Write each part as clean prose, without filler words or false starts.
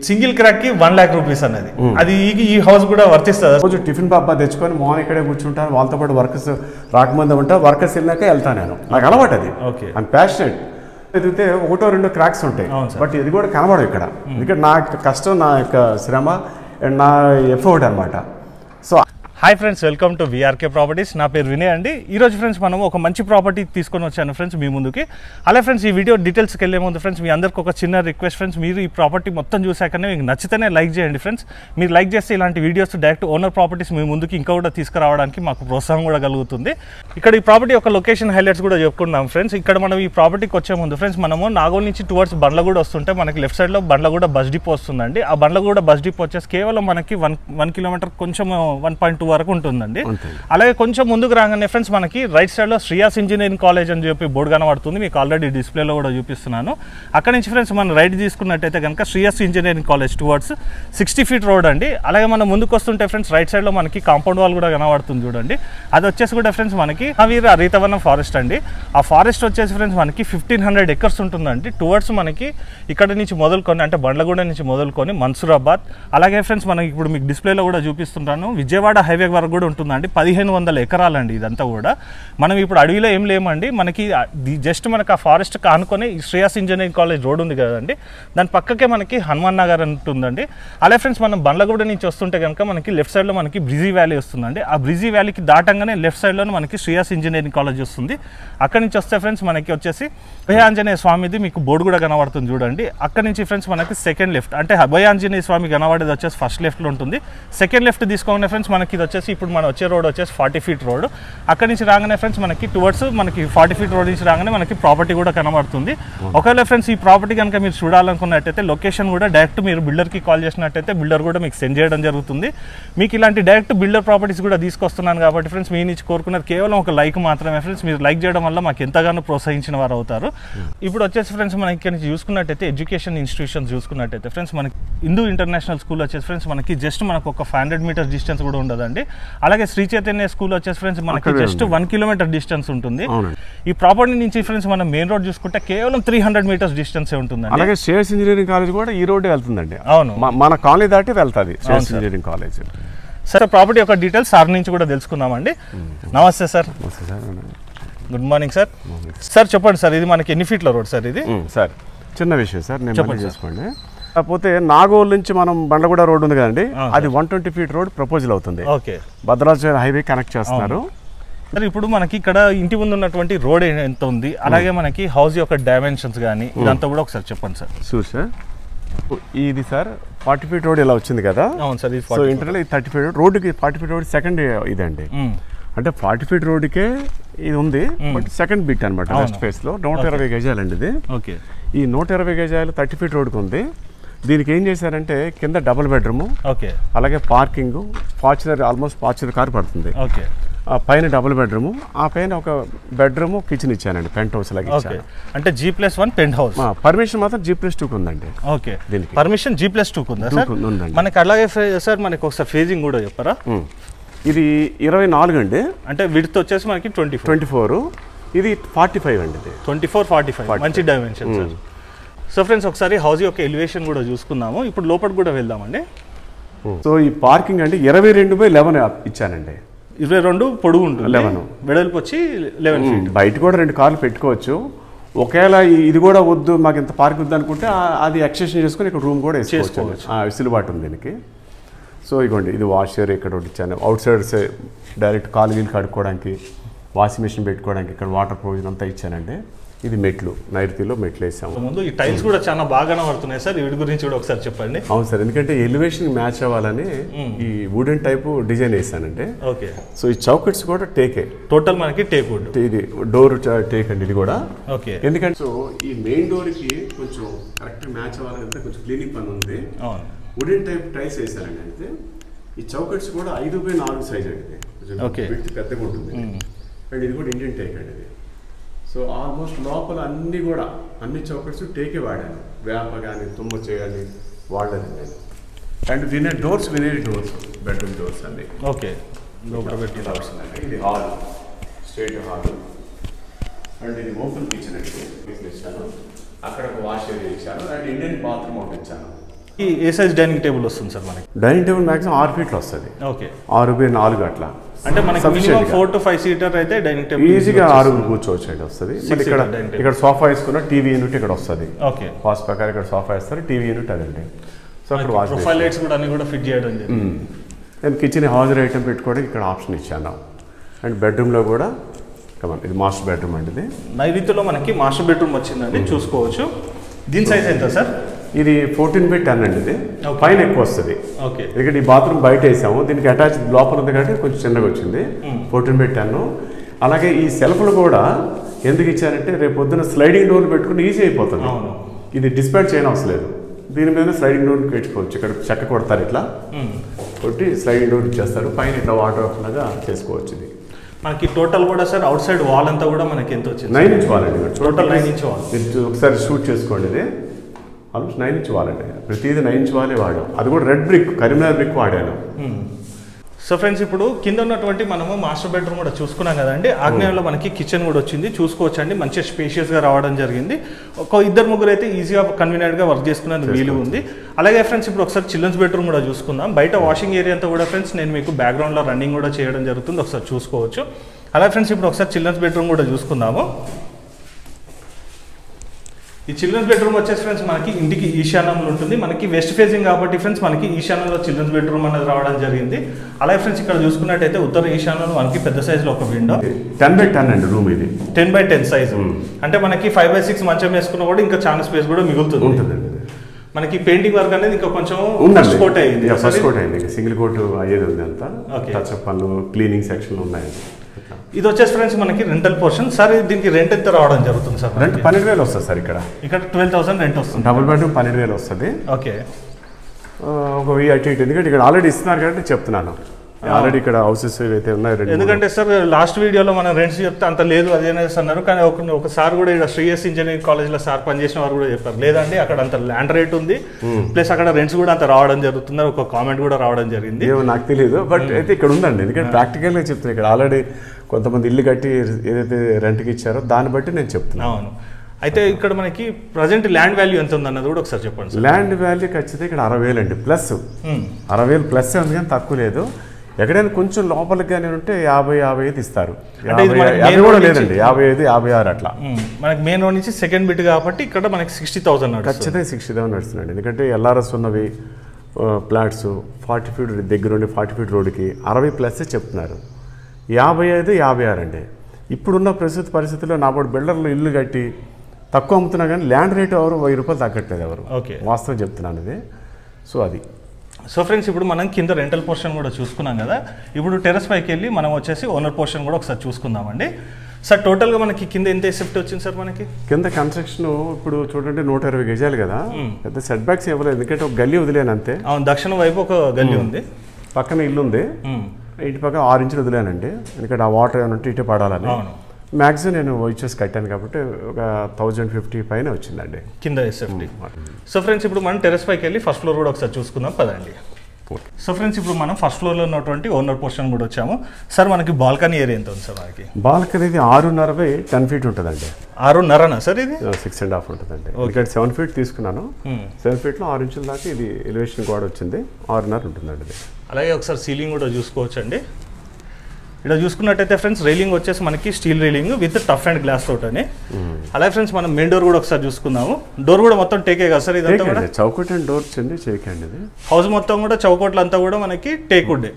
Single crack కి 1 lakh rupees అన్నది అది ఈ హౌస్ కూడా వర్తిస్తుంది. రోజు టిఫిన్ బాబా తెచ్చుకొని మార్నింగ్ ఇక్కడే కూర్చుంటాను, వాళ్ళతో పాటు వర్కర్స్ రాకముందు ఉంటా, వర్కర్స్ వెళ్ళాక వెళ్తాను. నేను నాకు అలవాటు అది. I'm passionate. ఎదిగితే ఒకటో రెండో క్రాక్స్ ఉంటాయి, బట్ ఇది కూడా కనబడవు ఇక్కడ. ఎందుకంటే నా కష్టం, నా యొక్క శ్రమ అండ్ నా ఎఫర్ట్ అనమాట. So hi friends, welcome to VRK properties. నా పేరు వినయ్ అండి. ఈరోజు ఫ్రెండ్స్ మనం ఒక మంచి ప్రాపర్టీ తీసుకొని వచ్చాను ఫ్రెండ్స్ మీ ముందుకి. అలా ఫ్రెండ్స్ ఈ వీడియో డీటెయిల్స్కి వెళ్ళే ముందు ఫ్రెండ్స్ మీ అందరికి ఒక చిన్న రిక్వెస్ట్ ఫ్రెండ్స్, మీరు ఈ ప్రాపర్టీ మొత్తం చూసాకనే మీకు నచ్చితేనే లైక్ చేయండి ఫ్రెండ్స్. మీరు లైక్ చేస్తే ఇలాంటి వీడియోస్ డైరెక్ట్ ఓనర్ ప్రాపర్టీస్ మీ ముందుకి ఇంకా కూడా తీసుకురావడానికి మాకు ప్రోత్సాహం కూడా కలుగుతుంది. ఇక్కడ ఈ ప్రాపర్టీ ఒక లొకేషన్ హైలైట్స్ కూడా చెప్పుకున్నాం ఫ్రెండ్స్. ఇక్కడ మనం ఈ ప్రాపర్టీకి వచ్చే ముందు ఫ్రెండ్స్ మనము నాగోల్ నుంచి టువర్డ్స్ బండ్లగూడ వస్తుంటే మనకి లెఫ్ట్ సైడ్లో బండ్లగూడ బస్ డిపో వస్తుందండి. ఆ బండ్లగూడ బస్ డిపో వచ్చేసి కేవలం మనకి 1 kilometer కొంచెం 1.2 వరకు ఉంటుందండి. అలాగే కొంచెం ముందుకు రాగానే ఫ్రెండ్స్ మనకి రైట్ సైడ్ లో శ్రీయాస్ ఇంజనీరింగ్ కాలేజ్ అని చెప్పి బోర్డు కనబడుతుంది. మీకు ఆల్రెడీ డిస్ప్లేలో కూడా చూపిస్తున్నాను. అక్కడ నుంచి ఫ్రెండ్స్ మనం రైట్ తీసుకున్నట్టయితే కనుక Shreyas engineering college towards 60 feet road అండి. అలాగే మనం ముందుకు వస్తుంటే ఫ్రెండ్స్ రైట్ సైడ్ లో మనకి కాంపౌండ్ వాల్ కూడా కనబడుతుంది చూడండి. అది వచ్చేసి కూడా ఫ్రెండ్స్ మనకి హరితవనం ఫారెస్ట్ అండి. ఆ ఫారెస్ట్ వచ్చేసి ఫ్రెండ్స్ మనకి 1500 acres ఉంటుందండి. టువర్డ్స్ మనకి ఇక్కడ నుంచి మొదలుకొని అంటే బండ్లగూడ నుంచి మొదలుకొని మన్సూరాబాద్, అలాగే ఫ్రెండ్స్ మనకి ఇప్పుడు మీకు డిస్ప్లేలో కూడా చూపిస్తుంటాను విజయవాడ హైవే వరకు కూడా ఉంటుందండి. 1500 ఎకరాలు అండి ఇదంతా కూడా. మనం ఇప్పుడు అడవిలో ఏం లేమండి, మనకి జస్ట్ మనకి ఆ ఫారెస్ట్ కానుకొని శ్రేయాస్ ఇంజనీరింగ్ కాలేజ్ రోడ్ ఉంది కదండి, దాని పక్కకే మనకి హనుమాన్ నగర్ ఉంటుందండి. అలాగే ఫ్రెండ్స్ మనం బండ్లగూడ నుంచి వస్తుంటే కనుక మనకి లెఫ్ట్ సైడ్లో మనకి బ్రిజీ వ్యాలీ వస్తుందండి. ఆ బ్రిజీ వ్యాలీకి దాటంగానే లెఫ్ట్ సైడ్లో మనకి శ్రేయాస్ ఇంజనీరింగ్ కాలేజ్ వస్తుంది. అక్కడి నుంచి వస్తే ఫ్రెండ్స్ మనకి వచ్చేసి అభయ ఆంజనేయ స్వామిది మీకు బోర్డు కూడా కనబడుతుంది చూడండి. అక్కడి నుంచి ఫ్రెండ్స్ మనకి సెకండ్ లెఫ్ట్ అంటే అభయ ఆంజనేయ స్వామి కనబడేది వచ్చేసి ఫస్ట్ లెఫ్ట్లో ఉంటుంది. సెకండ్ లెఫ్ట్ తీసుకోగానే ఫ్రెండ్స్ మనకి ఇది వచ్చేసి ఇప్పుడు మనం వచ్చే రోడ్ వచ్చేసి 40 feet రోడ్. అక్కడి నుంచి రాగానే ఫ్రెండ్స్ మనకి టువర్డ్స్ మనకి 40 feet రోడ్ నుంచి రాగానే మనకి ప్రాపర్టీ కూడా కనబడుతుంది. ఒకవేళ ఫ్రెండ్స్ ఈ ప్రాపర్టీ కనుక మీరు చూడాలనుకున్నట్టయితే లొకేషన్ కూడా డైరెక్ట్ మీరు బిల్డర్కి కాల్ చేసినట్టయితే బిల్డర్ కూడా మీకు సెండ్ చేయడం జరుగుతుంది. మీకు ఇలాంటి డైరెక్ట్ బిల్డర్ ప్రాపర్టీస్ కూడా తీసుకొస్తున్నాను కాబట్టి ఫ్రెండ్స్ మీ నుంచి కోరుకున్నది కేవలం ఒక లైక్ మాత్రమే ఫ్రెండ్స్. మీరు లైక్ చేయడం వల్ల మాకు ఎంతగానో ప్రోత్సహించిన వారు అవుతారు. ఇప్పుడు వచ్చేసి ఫ్రెండ్స్ మనకి ఇక్కడ నుంచి చూసుకున్నట్టయితే ఎడ్యుకేషన్ ఇన్స్టిట్యూషన్స్ చూసుకున్నట్టయితే ఫ్రెండ్స్ మనకి హిందూ ఇంటర్నేషనల్ స్కూల్ వచ్చేసి ఫ్రెండ్స్ మనకి జస్ట్ మనకు ఒక 500 meters డిస్టెన్స్ కూడా ఉండదండి. అలాగే శ్రీ చైతన్య స్కూల్ వచ్చేసి ఫ్రెండ్స్ మనకి జస్ట్ 1 kilometer డిస్టెన్స్ ఉంటుంది. ఈ ప్రాపర్టీ నుంచి ఫ్రెండ్స్ మనం మెయిన్ రోడ్ చూసుకుంటే కేవలం 300 meters డిస్టెన్స్ ఉంటుంది. అలాగే శ్రేయాస్ ఇంజనీరింగ్ కాలేజ్ కూడా ఈ రోడ్డే వెళ్తుందండి. అవును, మన కాలేజ్ దాటి వెళ్తుంది శ్రేయాస్ ఇంజనీరింగ్ కాలేజ్. సరే, ప్రాపర్టీ యొక్క డీటెయిల్స్ సార్ నుంచి కూడా తెలుసుకుందామండి. నమస్తే sir. Good morning sir. Sir చెప్పండి సార్, ఇది మనకి ఎన్ని ఫీట్ల రోడ్ సార్ ఇది? సార్ చిన్న విషయం సార్, నేను చేసుకోండి. కాకపోతే నాగోల్ నుంచి మనం బండ్లగూడ రోడ్ ఉంది కదండి, అది 120 feet రోడ్ ప్రపోజల్ అవుతుంది. ఓకే, భద్రాచలం హైవే కనెక్ట్ చేస్తున్నారు. సార్ ఇప్పుడు మనకి ఇక్కడ ఇంటి ముందు ఉన్నటువంటి రోడ్ ఎంత ఉంది, అలాగే మనకి హౌస్ యొక్క డైమెన్షన్స్ కానీ ఇదంతా కూడా ఒకసారి చెప్పండి సార్. Sure sir. ఇది సార్ 40 feet రోడ్ ఇలా వచ్చింది కదా. అవును సార్. సో ఇంటర్నల్ 30 feet రోడ్డుకి 40 feet రోడ్ సెకండ్ ఇదండి. అంటే 40 feet రోడ్డుకే ఇది ఉంది, బట్ సెకండ్ బిట్ అనమాట వెస్ట్ ఫేస్ లో 120 గజాలండి ఇది. ఓకే, ఈ 120 గజాలు 30 feet రోడ్డుకు ఉంది. దీనికి ఏం చేశారంటే కింద డబుల్ బెడ్రూమ్, ఓకే, అలాగే parking, Fortuner almost Fortuner car పడుతుంది. ఓకే, పైన డబుల్ బెడ్రూమ్, ఆ పైన ఒక బెడ్రూమ్ కిచెన్ ఇచ్చానండి, పెంట్ హౌస్ లాగా ఇచ్చాను. అంటే G+1 పెంట్ హౌస్. పర్మిషన్ మాత్రం G+2 ఉందండి. ఓకే, దీనికి పర్మిషన్ G+2 ఉందా సార్? ఉందండి. మనకి అలాగే సార్ మనకి ఒకసారి ఫేజింగ్ కూడా చెప్పరా? ఇది 24 అండి. అంటే విడ్త్ వచ్చేసి మనకి 24, ఇది 45 అండి. ఇది 24-45 మంచి డైమెన్షన్ సార్. సో ఫ్రెండ్స్ ఒకసారి హౌస్ యొక్క ఎలివేషన్ కూడా చూసుకుందాము. ఇప్పుడు లోపల కూడా వెళ్దామండి. సో ఈ పార్కింగ్ అంటే 22/11 ఇచ్చానండి. 22 పొడుగు ఉంటుంది, 11 వెడల్పు వచ్చి 11 feet. బయట కూడా 2 కార్లు పెట్టుకోవచ్చు. ఒకవేళ ఇది కూడా వద్దు మాకు ఇంత పార్క్ వద్దు అనుకుంటే అది ఎక్స్టెన్షన్ చేసుకుని ఇక్కడ రూమ్ కూడా వేసుకోవచ్చు. వెసులుబాటు ఉంది దీనికి. సో ఇగోండి, ఇది వాషర్ ఇక్కడ ఒకటి ఇచ్చాను. అవుట్ సైడ్ డైరెక్ట్ కాలు వీలు కడుక్కోవడానికి, వాషింగ్ మెషిన్ పెట్టుకోవడానికి ఇక్కడ వాటర్ ప్రొవిజన్ అంతా ఇచ్చానండి. ఇది మెట్లు, నైరుతిలో మెట్లు వేసాము. ముందు ఈ టైల్స్ కూడా చాలా బాగా కనబడుతున్నాయి సార్, వీటి గురించి కూడా ఒకసారి చెప్పండి. అవును సార్, ఎందుకంటే ఎలివేషన్ మ్యాచ్ అవ్వాలని ఈ వుడెన్ టైపు డిజైన్ వేసానండి. ఓకే, సో ఈ చౌకట్స్ కూడా టేకే, టోటల్ మనకి టేక్ వుడ్. ఇది డోర్ టేక్ అండి ఇది కూడా. ఓకే, ఎందుకంటే సో ఈ మెయిన్ డోర్ కి కొంచెం కరెక్ట్ మ్యాచ్ అవ్వాలంటే కొంచెం క్లీనింగ్ పని ఉంది. వుడెన్ టైప్ టైల్స్ వేసానండి. అయితే ఈ చౌకట్స్ కూడా 5/4 సైజ్ అండి. ఓకే, పెద్దగా ఉంటుంది. అండ్ ఇది కూడా ఇండియన్ టేక్ అండి ఇది. సో ఆల్మోస్ట్ లోపల అన్ని చౌకట్స్ టేకే వాడాను. వేప కానీ తుమ్మచ్చ కానీ వాడలేదు నేను. అండ్ వినేర్ డోర్స్ బెడ్రూమ్ డోర్స్ అన్ని. ఓకే, ఇది హాల్, స్ట్రేట్ హాల్. అండ్ ఇది ఓపెన్ కిచెన్ అండి ఇచ్చాను. అక్కడ ఒక వాష్ ఏరియా ఇచ్చాను. అండ్ ఇండియన్ బాత్రూమ్ ఒకటి ఇచ్చాను. ఏ సైజ్ డైనింగ్ టేబుల్ వస్తుంది సార్ మనకి? డైనింగ్ టేబుల్ మాక్సిమం 6 ఫీట్లు వస్తుంది. ఓకే, 6x4 అట్లా. అంటే మనకి మినిమం 4 to 5 సీటర్ అయితే డైనింగ్ టేబుల్ ఈజీగా 6 కూర్చోవచ్చు అండి వస్తుంది. ఇక్కడ సోఫా వేసుకున్న టీవీ యూనిట్ ఇక్కడ వస్తుంది. ఓకే, ఫాస్ట్ ప్రకారం ఇక్కడ సోఫా వేస్తారు, టీవీ యూనిట్ అదండి. సో అక్కడ ప్రొఫైల్ లైట్స్ కూడా అన్ని కూడా ఫిట్ చేయడం జరిగింది. నేను కిచెన్ హాజర్ ఐటమ్ పెట్టుకోవడానికి ఇక్కడ ఆప్షన్ ఇచ్చాను. అండ్ బెడ్రూమ్లో కూడా ఇది మాస్టర్ బెడ్రూమ్ అండి. ఇది నైరుతిలో మనకి మాస్టర్ బెడ్రూమ్ వచ్చిందండి, చూసుకోవచ్చు. దీని సైజ్ ఎంత సార్? ఇది 14x10 అండి. ఇది పైన ఎక్కువ వస్తుంది. ఓకే, ఎందుకంటే ఈ బాత్రూమ్ బయట వేసాము, దీనికి అటాచ్ లోపల ఉంది కాబట్టి కొంచెం చిన్నగా వచ్చింది. 14x10. అలాగే ఈ సెల్ఫ్లు కూడా ఎందుకు ఇచ్చారంటే రేపు పొద్దున స్లైడింగ్ డోర్ పెట్టుకుని ఈజీ అయిపోతుంది. ఇది డిస్పాచ్ చేయని అవసరం లేదు, దీని మీద స్లైడింగ్ డోర్ పెట్టుకోవచ్చు. ఇక్కడ చెక్క కొడతారు, ఇట్లా కొట్టి స్లైడింగ్ డోర్ ఇచ్చేస్తారు, పైన ఇట్లా వాటర్ లాగా చేసుకోవచ్చు. ఇది మనకి టోటల్ కూడా సార్ అవుట్ సైడ్ వాల్ అంతా కూడా మనకి ఎంత వచ్చింది? 9 ఇంచ్ వాల్ అండి. Total 9 inch wall. మీరు ఒకసారి షూట్ చేసుకోండి. ఇది ఆల్మోస్ట్ 9 ఇంచ్ వాల్ అండి. ప్రతిదీ 9 ఇంచ్ వాలే వాడాం. అది కూడా రెడ్ బ్రిక్, కరీంనగర్ బ్రిక్ వాడాను. సో ఫ్రెండ్స్, ఇప్పుడు కింద ఉన్నటువంటి మనము మాస్టర్ బెడ్రూమ్ కూడా చూసుకున్నాం కదండి. ఆగ్నేయంలో మనకి కిచెన్ కూడా వచ్చింది, చూసుకోవచ్చు అండి. మంచిగా స్పేషియస్గా రావడం జరిగింది. ఒక 2-3 అయితే ఈజీగా కన్వీనియంట్గా వర్క్ చేసుకునేందుకు వీలు ఉంది. అలాగే ఫ్రెండ్స్, ఇప్పుడు ఒకసారి చిల్డ్రన్స్ బెడ్రూమ్ కూడా చూసుకుందాం. బయట వాషింగ్ ఏరియా అంతా కూడా ఫ్రెండ్స్ నేను మీకు బ్యాక్గ్రౌండ్లో రన్నింగ్ కూడా చేయడం జరుగుతుంది, ఒకసారి చూసుకోవచ్చు. అలాగే ఫ్రెండ్స్, ఇప్పుడు ఒకసారి చిల్డ్రన్స్ బెడ్రూమ్ కూడా చూసుకుందాము. ఈ చిల్డ్రన్స్ బెడ్రూమ్ వచ్చేసి ఫ్రెండ్స్ మనకి ఇంటికి ఈశాన్యంలో ఉంటుంది. మనకి వెస్ట్ ఫేసింగ్ కాబట్టి ఫ్రెండ్స్ మనకి ఈశాన్యంలో చిల్డ్రన్స్ బెడ్రూమ్ అనేది రావడం జరిగింది. అలాగే ఫ్రెండ్స్, ఇక్కడ చూసుకున్నట్టయితే ఉత్తర ఈశాన్యంలో మనకి పెద్ద సైజులో ఒక విండో. 10x10 అండి రూమ్. ఇది 10x10 సైజు. అంటే మనకి 5x6 మంచం వేసుకున్నా కూడా ఇంకా చాలా స్పేస్ కూడా మిగులుతుంది. మనకి పెయింటింగ్ వర్క్ అనేది ఇంకా కొంచెం ఫస్ట్ కోట్ అయ్యింది. ఫస్ట్ కోట్ అయింది, సింగిల్ కోట్ అయ్యేది ఉంది. అంతా టచ్ అప్ పనులు, క్లీనింగ్ సెక్షన్ ఉన్నాయి. ఇది వచ్చేసి ఫ్రెండ్స్ మనకి రెంటల్ పోర్షన్. సార్ దీనికి రెంట్ ఎంత రావడం జరుగుతుంది సార్? రెంట్ 12,000 వస్తుంది సార్. ఇక్కడ 12,000 రెంట్ వస్తుంది. డబుల్ బెడ్రూమ్ 12,000 వస్తుంది. ఓకే, ఒక అటు ఇటు, ఎందుకంటే ఇక్కడ ఆల్రెడీ ఇస్తున్నారు కాబట్టి చెప్తున్నాను. ఆల్రెడీ ఇక్కడ హౌసెస్ అయితే ఉన్నాయి. ఎందుకంటే సార్ లాస్ట్ వీడియోలో మనం రెంట్స్ చెప్తే అంత లేదు అది అనేసి అన్నారు. కానీ ఒకసారి కూడా ఇక్కడ శ్రీఎస్ ఇంజనీరింగ్ కాలేజ్లో సార్ పనిచేసిన వారు కూడా చెప్పారు, లేదండి అక్కడ అంత ల్యాండ్ రేట్ ఉంది, ప్లస్ అక్కడ రెంట్స్ కూడా అంత రావడం జరుగుతుంది, ఒక కామెంట్ కూడా రావడం జరిగింది. ఏమో నాకు తెలియదు, బట్ అయితే ఇక్కడ ఉందండి. ఎందుకంటే ప్రాక్టికల్గా చెప్తున్నాను, ఇక్కడ ఆల్రెడీ కొంతమంది ఇల్లు కట్టి ఏదైతే రెంట్కి ఇచ్చారో దాన్ని బట్టి నేను చెప్తున్నాను. అవును. అయితే ఇక్కడ మనకి ప్రజెంట్ ల్యాండ్ వాల్యూ ఎంత ఉంది అన్నది కూడా ఒకసారి చెప్పండి. ల్యాండ్ వాల్యూ ఖచ్చితంగా ఇక్కడ 60,000 అండి, ప్లస్ 60,000 ప్లస్ ఉంది, కానీ తక్కువ లేదు. ఎక్కడైనా కొంచెం లోపలికి కానీ ఉంటే 50-55 ఇస్తారు. 50 కూడా లేదండి, 55, 56 అట్లా. మనకి మెయిన్ రోడ్ నుంచి సెకండ్ బిట్ కాబట్టి ఇక్కడ మనకి 60,000 ఖచ్చితంగా 60,000 నడుస్తున్నాండి. ఎందుకంటే ఎల్ఆర్ఎస్ ఉన్నవి ఫ్లాట్స్ 40 ఫీట్ దగ్గర ఉండి 40 ఫీట్ రోడ్డుకి 60+ చెప్తున్నారు. 55, 56 అండి. ఇప్పుడున్న ప్రస్తుత పరిస్థితుల్లో నాబోడు బిల్డర్లు ఇల్లు కట్టి తక్కువ అమ్ముతున్నా కానీ ల్యాండ్ రేట్ ఎవరు 1000 రూపాయలు తగ్గట్లేదు ఎవరు. ఓకే, వాస్తవం చెప్తున్నాను ఇది. సో అది. సో ఫ్రెండ్స్, ఇప్పుడు మనం కింద రెంటల్ పోర్షన్ కూడా చూసుకున్నాం కదా. ఇప్పుడు టెర్రస్ పైకి వెళ్ళి మనం వచ్చేసి ఓనర్ పోర్షన్ కూడా ఒకసారి చూసుకుందామండి. సార్ టోటల్గా మనకి కింద ఎంత షిఫ్ట్ వచ్చింది సార్? మనకి కింద కన్స్ట్రక్షన్ ఇప్పుడు చూడండి 120 గజాలు కదా, పెద్ద సెట్ బ్యాక్స్ ఇవ్వలేదు. ఎందుకంటే ఒక గల్లీ వదిలేను అంతే. అవును, దక్షిణ వైపు ఒక గల్లీ ఉంది, పక్కన ఇల్లు ఉంది, ఇంటి పక్కన 6 ఇంచులు వదిలేనండి. ఎందుకంటే ఆ వాటర్ ఏమైనా ఉంటే ఇటే పడాలని. మ్యాక్సిమం నేను వచ్చేసి కట్టాను కాబట్టి ఒక 1050 పైన వచ్చిందండి కింద ఎస్ఎఫ్టీ. సో ఫ్రెండ్స్, ఇప్పుడు మనం టెర్రస్ పైకి వెళ్ళి ఫస్ట్ ఫ్లోర్ కూడా ఒకసారి చూసుకుందాం పదండి. సో ఫ్రెండ్స్, ఇప్పుడు మనం ఫస్ట్ ఫ్లోర్లో ఉన్నటువంటి ఓనర్ పోర్షన్ కూడా వచ్చాము. సార్ మనకి బాల్కనీ ఏరియా ఎంత ఉంది సార్? మనకి బాల్కనీ 6.5 10 ఫీట్ ఉంటుందండి. 6.5 సార్? ఇది 6.5 ఉంటుందండి. ఇక్కడ 7 ఫీట్ తీసుకున్నాను. 7 ఫీట్లో 6 ఇంచుల దాకా ఇది ఎలివేషన్ కూడా వచ్చింది. 6.5 ఉంటుందండి ఇది. అలాగే ఒకసారి సీలింగ్ కూడా చూసుకోవచ్చు అండి. ఇక్కడ చూసుకున్నట్టయితే ఫ్రెండ్స్, రైలింగ్ వచ్చేసి మనకి steel railing with tough and glass తోటని. అలాగే ఫ్రెండ్స్, మనం మెయిన్ డోర్ కూడా ఒకసారి చూసుకుందాము. డోర్ కూడా మొత్తం టేకే కదా సార్? ఇదంతా కూడా చౌకట్ అండ్ డోర్ చేయకండి. ఇది హౌస్ మొత్తం కూడా చౌకట్లు అంతా కూడా మనకి టేక్వుడ్.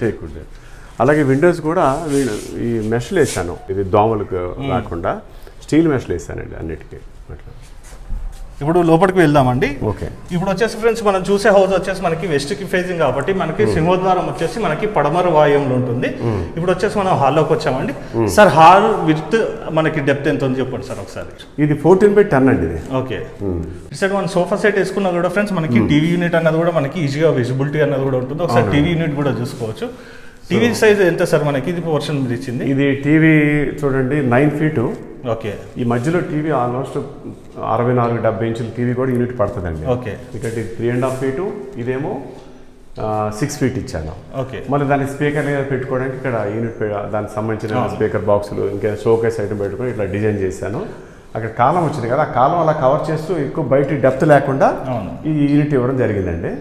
అలాగే విండోస్ కూడా ఈ మెష్లు వేసాను, ఇది దోమలకు రాకుండా స్టీల్ మెష్లు వేసానండి అన్నిటికీ. ఇప్పుడు లోపలికి వెళ్దామండి. ఓకే, ఇప్పుడు వచ్చేసి ఫ్రెండ్స్ మనం చూసే హౌస్ వచ్చేసి మనకి వెస్ట్ కి ఫేసింగ్ కాబట్టి మనకి సింహద్వారం వచ్చేసి మనకి పడమర వాయువులో ఉంటుంది. ఇప్పుడు వచ్చేసి మనం హాల్లోకి వచ్చామండి. సార్ హాల్ విత్ మనకి డెప్త్ ఎంత ఉంది చెప్పండి సార్ ఒకసారి? ఇది 14/10 అండి ఇది. ఓకే, ఇటు మనం సోఫా సెట్ వేసుకున్నా కూడా ఫ్రెండ్స్ మనకి టీవీ యూనిట్ అన్నది కూడా మనకి ఈజీగా విజిబిలిటీ అన్నది కూడా ఉంటుంది. ఒకసారి టీవీ యూనిట్ కూడా చూసుకోవచ్చు. టీవీ సైజ్ ఎంత సార్ మనకి? ఇది పోర్షన్ మీరు ఇచ్చింది. ఇది టీవీ చూడండి 9 ఫీటు. ఓకే, ఈ మధ్యలో టీవీ ఆల్మోస్ట్ 64-70 ఇంచుల టీవీ కూడా యూనిట్ పడుతుందండి. ఓకే, ఇక్కడ 3.5 ఫీటు, ఇదేమో 6 ఫీట్ ఇచ్చాను. ఓకే, మళ్ళీ దాన్ని స్పీకర్ పెట్టుకోవడానికి ఇక్కడ యూనిట్ దానికి సంబంధించిన స్పీకర్ బాక్సులు ఇంకా షోకేస్ ఐటమ్ పెట్టుకొని ఇట్లా డిజైన్ చేశాను. అక్కడ కాలం వచ్చింది కదా, ఆ కాలం అలా కవర్ చేస్తూ ఎక్కువ బయట డెప్త్ లేకుండా ఈ యూనిట్ ఇవ్వడం జరిగిందండి.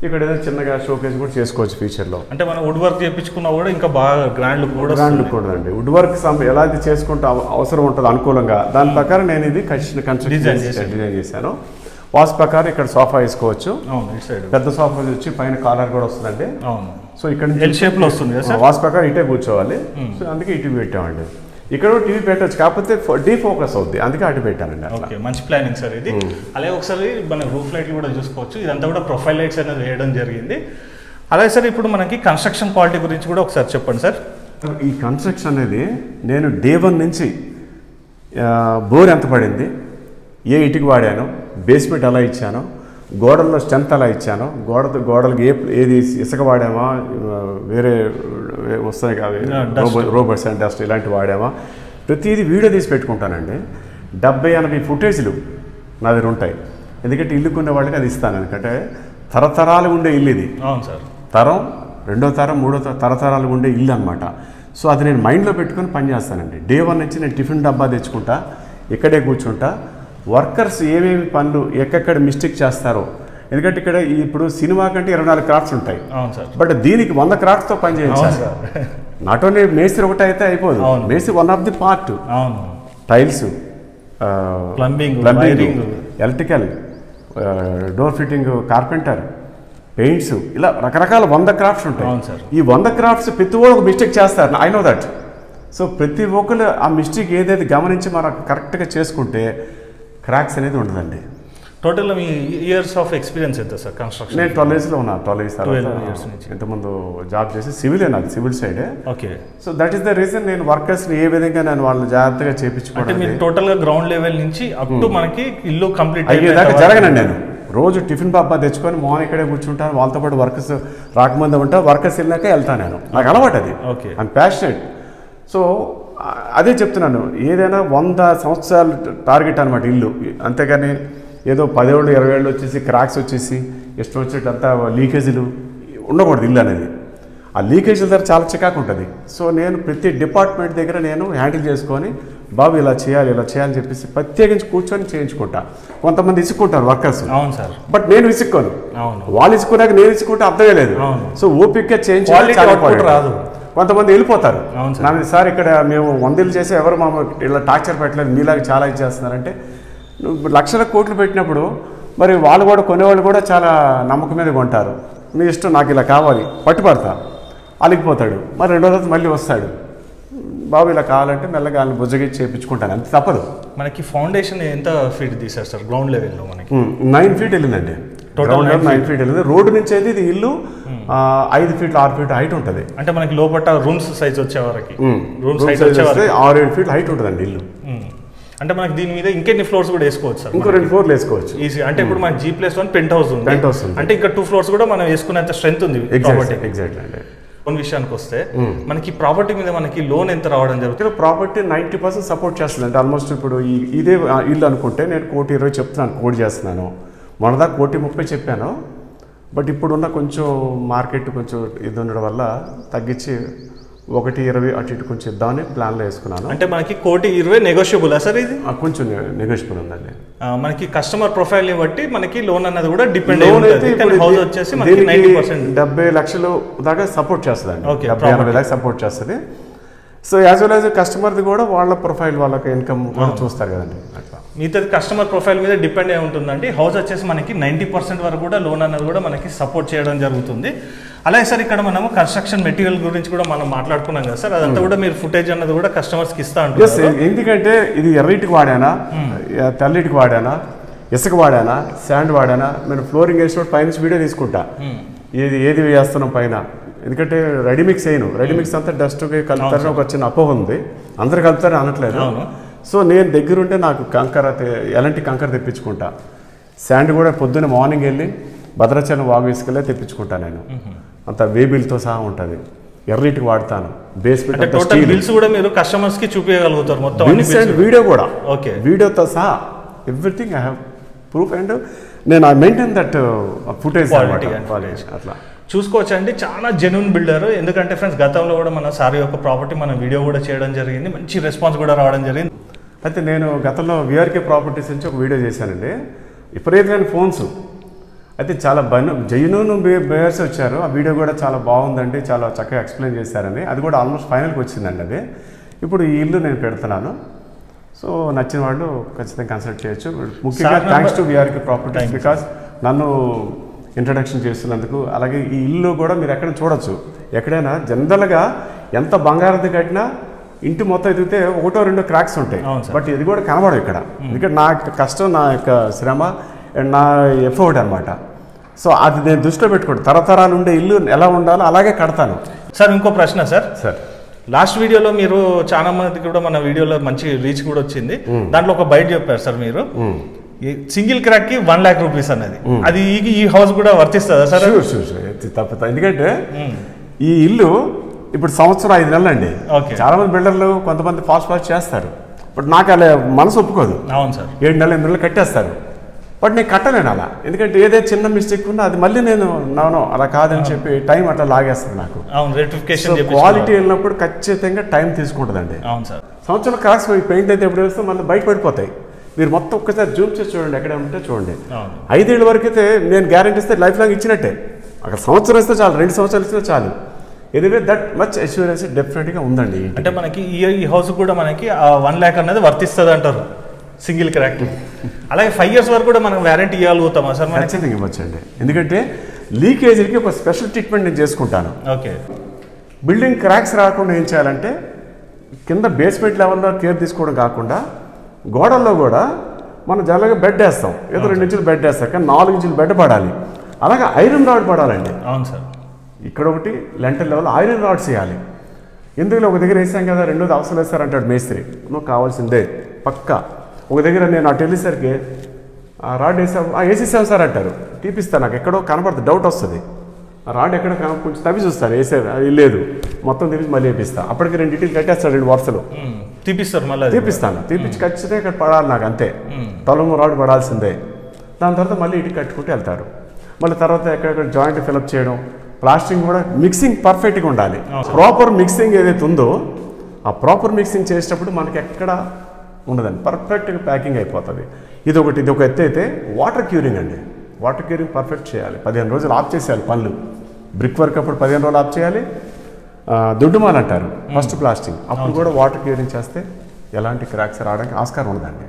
ఇక్కడ ఏదైనా చిన్నగా షోకేస్ కూడా చేసుకోవచ్చు ఫ్యూచర్లో. అంటే మనం వుడ్ వర్క్ చేయించుకున్నా కూడా ఇంకా బాగా గ్రాండ్ లుక్ కూడా అండి. వుడ్ వర్క్ ఎలా అయితే చేసుకుంటే అవసరం ఉంటుంది అనుకూలంగా, దాని ప్రకారం నేను ఇది డిజైన్ చేశాను. వాస్ ప్రకారం ఇక్కడ సోఫా వేసుకోవచ్చు. పెద్ద సోఫా వచ్చి పైన కార్నర్ కూడా వస్తుందండి. సో ఇక్కడ ఎల్ షేప్ లో వస్తుంది. వాస్ ప్రకారం ఇటే కూర్చోవాలి. సో అందుకే ఇటు పెట్టామండి. ఇక్కడ టీవీ పెట్టచ్చు, కాకపోతే డీఫోకస్ అవుద్ది, అందుకే అటు పెట్టానండి. ఓకే, మంచి ప్లానింగ్ సార్ ఇది. అలాగే ఒకసారి మన రూఫ్ లైట్లు కూడా చూసుకోవచ్చు. ఇదంతా కూడా ప్రొఫైల్ లైట్స్ అనేది వేయడం జరిగింది. అలాగే సార్ ఇప్పుడు మనకి కన్స్ట్రక్షన్ క్వాలిటీ గురించి కూడా ఒకసారి చెప్పండి సార్. ఈ కన్స్ట్రక్షన్ అనేది నేను డే 1 నుంచి బోర్ ఎంత పడింది, ఏ ఇటుకు వాడాను, బేస్మెంట్ ఎలా ఇచ్చాను, గోడల్లో స్ట్రెంత్ ఎలా ఇచ్చాను, గోడలకి ఏది ఇసుక వాడామా, వేరే వస్తాయి కాదు రోబోట్స్ అండ్ డస్ట్ ఇలాంటివి వాడామా, ప్రతిదీ వీడియో తీసి పెట్టుకుంటానండి. 70-80 ఫుటేజ్లు నా దగ్గర ఉంటాయి. ఎందుకంటే ఇల్లు కొనే వాళ్ళకి అది ఇస్తాను. ఎందుకంటే తరతరాలు ఉండే ఇల్లు ఇది. అవును సార్. తరం, 2వ తరం, 3వ తరతరాలు ఉండే ఇల్లు అనమాట. సో అది నేను మైండ్లో పెట్టుకొని పనిచేస్తానండి. డే 1 నుంచి నేను టిఫిన్ డబ్బా తెచ్చుకుంటా, ఇక్కడే కూర్చుంటా. వర్కర్స్ ఏమేమి పనులు ఎక్కడెక్కడ మిస్టేక్ చేస్తారో, ఎందుకంటే ఇక్కడ ఇప్పుడు సినిమా కంటే 24 క్రాఫ్ట్స్ ఉంటాయి. బట్ దీనికి 100 క్రాఫ్ట్స్తో పని చేయించాలి. నాట్ ఓన్లీ మేస్త్రి ఒకటి అయితే అయిపోదు, మేస్త్రి one of the part. Tiles, plumbing, electrical, door fitting, carpenter, paints, ఇలా రకరకాల 100 క్రాఫ్ట్స్ ఉంటాయి. ఈ 100 క్రాఫ్ట్స్ ప్రతి ఒక్కరు ఒక మిస్టేక్ చేస్తారు. I know that. సో ప్రతి ఒక్కరు ఆ మిస్టేక్ ఏదైతే గమనించి మనం కరెక్ట్గా చేసుకుంటే క్రాక్స్ అనేది ఉండదండి. Total me years of experience ఎంత సార్ కన్స్ట్రక్షన్? నేను 12 yearsలో ఉన్నాను. 12 years నుంచి ఇంతకుముందు జాబ్ చేసి సివిల్ నాది, సివిల్ సైడే. Okay. So that is the reason నేను వర్కర్స్ని ఏ విధంగా నేను వాళ్ళు జాగ్రత్తగా చేయించుకోవడం. టోటల్గా గ్రౌండ్ లెవెల్ నుంచి అప్ టు మనకి ఇల్లు కంప్లీట్ అయ్యేదాకా జరగనండి. నేను రోజు టిఫిన్ బాబా తెచ్చుకొని మార్నింగ్ ఇక్కడే కూర్చుంటాను. వాళ్ళతో పాటు వర్కర్స్ రాకముందు ఉంటా, వర్కర్స్ వెళ్ళాక వెళ్తాను. నేను నాకు అలవాటు అది. Okay, I'm passionate. సో అదే చెప్తున్నాను, ఏదైనా 100 సంవత్సరాలు టార్గెట్ అనమాట ఇల్లు. అంతేగాని ఏదో 10 ఏళ్ళు 20 ఏళ్ళు వచ్చేసి క్రాక్స్ వచ్చేసి ఇష్టం వచ్చేటంతా లీకేజీలు ఉండకూడదు ఇల్లు అనేది. ఆ లీకేజీల దగ్గర చాలా చికాకు ఉంటుంది. సో నేను ప్రతి డిపార్ట్మెంట్ దగ్గర నేను హ్యాండిల్ చేసుకొని బాబు ఇలా చేయాలి ఇలా చేయాలని చెప్పేసి ప్రత్యేకించి కూర్చొని చేయించుకుంటా. కొంతమంది ఇసుక్కుంటారు వర్కర్స్. అవును సార్. బట్ నేను ఇసుక్కోను. వాళ్ళు ఇసుకున్నాక నేను ఇసుకుంటే అర్థమే లేదు. సో ఓపికగా చేయించుకోవాలి రాదు. కొంతమంది వెళ్ళిపోతారు. నాకు సార్ ఇక్కడ మేము 100 ఇళ్ళు చేసి ఎవరు మా ఇలా టార్చర్ పెట్టలేదు, మీలాగా చాలా ఇచ్చేస్తున్నారంటే, నువ్వు లక్షల కోట్లు పెట్టినప్పుడు మరి వాళ్ళు కూడా కొనేవాళ్ళు కూడా చాలా నమ్మకం మీద కొంటారు. మీ ఇష్టం, నాకు ఇలా కావాలి, పట్టుపడతా, అలిగిపోతాడు. మరి 2 రోజులు మళ్ళీ వస్తాడు, బాబు ఇలా కావాలంటే మెల్లగా వాళ్ళని బుజ్జగిచ్చి చేయించుకుంటాను, అంతే తప్పదు. మనకి ఫౌండేషన్ ఎంత ఫీట్ తీసారు సార్ గ్రౌండ్ లెవెల్లో? మనకి 9 feet వెళ్ళిందండి. టోటల్ 9 feet వెళ్ళింది. రోడ్డు నుంచి అయితే ఇది ఇల్లు 5 feet 6 feet హైట్ ఉంటుంది. అంటే మనకి లోపల రూమ్స్ సైజ్ వచ్చే వరకు 6-7 feet హైట్ ఉంటుందండి ఇల్లు. అంటే మనకి దీని మీద ఇంకెన్ని ఫ్లోర్స్ కూడా వేసుకోవచ్చు సార్? ఇంకో 2 floors వేసుకోవచ్చు ఈజీ. అంటే ఇప్పుడు మనకి G+1 పెంట్ హౌస్ ఉంది. అంటే ఇంకా 2 floors కూడా మనం వేసుకునేంత స్ట్రెంత్ ఉంది. ఎగ్జాక్ట్లీ అండి. లోన్ విషయానికి వస్తే మనకి ప్రాపర్టీ మీద మనకి లోన్ ఎంత రావడం జరుగుతుంది? ప్రాపర్టీ 90% సపోర్ట్ చేస్తుంది. అంటే ఆల్మోస్ట్ ఇప్పుడు ఇదే ఇల్లు అనుకుంటే నేను 1,20,00,000 చెప్తున్నాను, కోట్ చేస్తున్నాను. మొన్నదా 1,30,00,000 చెప్పాను. బట్ ఇప్పుడున్న కొంచెం మార్కెట్ కొంచెం ఇది ఉండడం వల్ల తగ్గించి 1,20,00,000 అటు ఇటు కొంచెం ఇద్దామని ప్లాన్లో వేసుకున్నాను. అంటే మనకి 1,20,00,000 నెగోషియబుల్ సార్? ఇది కొంచెం నెగోషియబుల్ ఉందండి. మనకి కస్టమర్ ప్రొఫైల్ని బట్టి మనకి లోన్ అన్నది కూడా డిపెండ్ అయ్యి హౌస్ వచ్చేసి 70 లక్షలు దాకా సపోర్ట్ చేస్తుందండి. 70-80 లక్షలు సపోర్ట్ చేస్తుంది. సో యాజ్ వెల్ యాజ్ కస్టమర్ది కూడా వాళ్ళ ప్రొఫైల్ వాళ్ళకి ఇన్కమ్ కూడా చూస్తారు కదండి. అట్లా మిగతా కస్టమర్ ప్రొఫైల్ మీద డిపెండ్ అయి ఉంటుందండి. హౌస్ వచ్చేసి మనకి 90% వరకు కూడా లోన్ అన్నది కూడా మనకి సపోర్ట్ చేయడం జరుగుతుంది. అలాగే సార్ ఇక్కడ మనము కన్స్ట్రక్షన్ మెటీరియల్ గురించి కూడా మనం మాట్లాడుకున్నాం కదా సార్, అదంతా కూడా మీరు ఫుటేజ్ అన్నది కూడా కస్టమర్స్కి ఇస్తా ఉంటారు. ఎందుకంటే ఇది ఎర్రటికి వాడానా, తెల్లటికి వాడానా, ఇసుక వాడానా, శాండ్ వాడానా, నేను ఫ్లోరింగ్ వేసినప్పుడు పైనుంచి వీడియో తీసుకుంటా ఏది వేస్తున్నాం పైన. ఎందుకంటే రెడీమిక్స్ వేయను, రెడీమిక్స్ అంతా డస్ట్కి కలుపుతారని ఒక చిన్న అపోహ ఉంది. అందరు కలుపుతారని అనట్లేదు. సో నేను దగ్గరుంటే నాకు ఎలాంటి కంకర తెప్పించుకుంటా. శాండ్ కూడా పొద్దున్న మార్నింగ్ వెళ్ళి భద్రాచలం వాగు ఇసుకలే తెప్పించుకుంటా నేను. అంత వేబిల్తో సహా ఉంటుంది. ఎర్రటికి వాడతాను. బేస్మెంట్ బిల్స్ కూడా మీరు కస్టమర్స్కి చూపించగలుగుతారు మొత్తం వీడియో కూడా. ఓకే, వీడియోతో సహా everything I have proof. And నేను ఐ మెయింటైన్ దట్ ఫుటేజ్ అట్లా చూసుకోవచ్చు అండి. చాలా జెన్యూన్ బిల్డర్. ఎందుకంటే ఫ్రెండ్స్ గతంలో కూడా మన సార్ యొక్క ప్రాపర్టీ మన వీడియో కూడా చేయడం జరిగింది, మంచి రెస్పాన్స్ కూడా రావడం జరిగింది. అయితే నేను గతంలో విఆర్కే ప్రాపర్టీస్ నుంచి ఒక వీడియో చేశానండి. విపరీతమైన ఫోన్స్ అయితే చాలా జెన్యూన్ బేయర్స్ వచ్చారు. ఆ వీడియో కూడా చాలా బాగుందండి, చాలా చక్కగా ఎక్స్ప్లెయిన్ చేశారని. అది కూడా ఆల్మోస్ట్ ఫైనల్కి వచ్చిందండి అది. ఇప్పుడు ఈ ఇల్లు నేను పెడుతున్నాను. సో నచ్చిన వాళ్ళు ఖచ్చితంగా కన్సల్ట్ చేయొచ్చు. ముఖ్యంగా thanks to VRK properties because నన్ను ఇంట్రడక్షన్ చేస్తున్నందుకు. అలాగే ఈ ఇల్లు కూడా మీరు ఎక్కడ చూడొచ్చు. ఎక్కడైనా జనరల్గా ఎంత బంగారది కట్టినా ఇంటి మొత్తం ఎదిగితే ఒకటో రెండో క్రాక్స్ ఉంటాయి, బట్ ఇది కూడా కనబడవు ఇక్కడ. ఎందుకంటే నా యొక్క కష్టం, నా యొక్క శ్రమ అండ్ నా ఎఫర్ట్ అనమాట. సో అది నేను దృష్టిలో పెట్టుకోండి. తరతరాలు ఉండే ఇల్లు ఎలా ఉండాలో అలాగే కడతాను. సార్ ఇంకో ప్రశ్న సార్, లాస్ట్ వీడియోలో మీరు చాలా మందికి కూడా మన వీడియోలో మంచి రీచ్ కూడా వచ్చింది. దాంట్లో ఒక బయట చెప్పారు సార్ మీరు, సింగిల్ క్రాక్ కి 1 lakh రూపీస్ అనేది. అది ఈ హౌస్ కూడా వర్తిస్తుందా సార్? తప్ప. ఎందుకంటే ఈ ఇల్లు ఇప్పుడు సంవత్సరం 5 నెలలు అండి. చాలా మంది బిల్డర్లు కొంతమంది ఫాస్ట్ చేస్తారు, బట్ నాకు అలా మనసు ఒప్పుకోదు. అవును సార్, 7 నెలలు 8 నెలలు కట్టేస్తారు. బట్ నేను కట్టలేను అలా, ఎందుకంటే ఏదైతే చిన్న మిస్టేక్ ఉన్నా అది మళ్ళీ నేను అలా కాదని చెప్పి టైం అట్లా లాగేస్తుంది నాకు. క్వాలిటీ వెళ్ళినప్పుడు ఖచ్చితంగా టైం తీసుకుంటుందండి. అవును సార్, సంవత్సరం క్రాక్స్ పెయింట్ అయితే ఎప్పుడు వేస్తే మళ్ళీ బయట పడిపోతాయి. మీరు మొత్తం ఒక్కసారి జూమ్ చేసి చూడండి, ఎక్కడ ఉంటే చూడండి. 5 ఏళ్ళ వరకు అయితే నేను గ్యారెంటీ ఇస్తే లైఫ్ లాంగ్ ఇచ్చినట్టే. అక్కడ సంవత్సరం ఇస్తే చాలు, 2 సంవత్సరాలు ఇస్తే చాలు. ఎనివే దట్ మచ్ అష్యూరెన్స్ డెఫినెట్గా ఉందండి. అంటే మనకి ఈ హౌస్ కూడా మనకి 1 lakh అనేది వర్తిస్తుంది అంటారు సింగిల్ క్రాక్. అలాగే 5 years వరకు కూడా మనం వ్యారంటీ ఇవ్వగలుగుతామా సార్? ఖచ్చితంగా ఇవ్వచ్చండి, ఎందుకంటే లీకేజీకి ఒక స్పెషల్ ట్రీట్మెంట్ నేను చేసుకుంటాను. ఓకే. బిల్డింగ్ క్రాక్స్ రాకుండా ఏం చేయాలంటే కింద బేస్మెంట్ లెవెల్లో కేర్ తీసుకోవడం కాకుండా గోడల్లో కూడా మనం జనరల్గా బెడ్ వేస్తాం, ఏదో 2 ఇంచులు బెడ్ వేస్తాం, కానీ 4 ఇంచులు బెడ్ పడాలి. అలాగే ఐరన్ రాడ్ పడాలండి. అవును సార్, ఇక్కడ ఒకటి లెంటర్ లెవెల్ ఐరన్ రాడ్స్ వేయాలి. ఎందుకు ఒక దగ్గర వేసాం కదా, రెండోది అవసరం వేస్తారంటాడు మేస్త్రి. నువ్వు కావాల్సిందే పక్కా. ఒక దగ్గర నేను అటు వెళ్ళేసరికి రాడ్ వేసాం, వేసేసాం సార్ అంటారు. తీపిస్తాను, నాకు ఎక్కడో కనపడుతుంది, డౌట్ వస్తుంది. ఆ రాడ్ ఎక్కడ కొంచెం తవ్వి చూస్తాను, వేసేది అది లేదు, మొత్తం తీపించి మళ్ళీ వేపిస్తాను. అప్పటికి 2 ఇటీలు కట్టేస్తాడు, 2 వరుసలు తీపిస్తారు, మళ్ళీ తీపిస్తాను. తీపించి ఖచ్చితంగా ఇక్కడ పడాలి నాకు, అంతే. తొలము రాడ్ పడాల్సిందే. దాని తర్వాత మళ్ళీ ఇటు కట్టుకుంటూ వెళ్తారు. మళ్ళీ తర్వాత ఎక్కడెక్కడ జాయింట్ ఫిలప్ చేయడం, ప్లాస్టింగ్ కూడా మిక్సింగ్ పర్ఫెక్ట్గా ఉండాలి. ప్రాపర్ మిక్సింగ్ ఏదైతే ఉందో ఆ ప్రాపర్ మిక్సింగ్ చేసేటప్పుడు మనకి ఎక్కడ ఉండదండి, పర్ఫెక్ట్గా ప్యాకింగ్ అయిపోతుంది. ఇది ఒక ఎత్తు అయితే వాటర్ క్యూరింగ్ అండి. వాటర్ క్యూరింగ్ పర్ఫెక్ట్ చేయాలి. 15 రోజులు ఆఫ్ చేసేయాలి పనులు. బ్రిక్ వర్క్ అప్పుడు 15 రోజులు ఆఫ్ చేయాలి. దుడ్డుమాలు అంటారు ఫస్ట్ ప్లాస్టింగ్, అప్పుడు కూడా వాటర్ క్యూరింగ్ చేస్తే ఎలాంటి క్రాక్స్ రావడానికి ఆస్కారం ఉండదండి.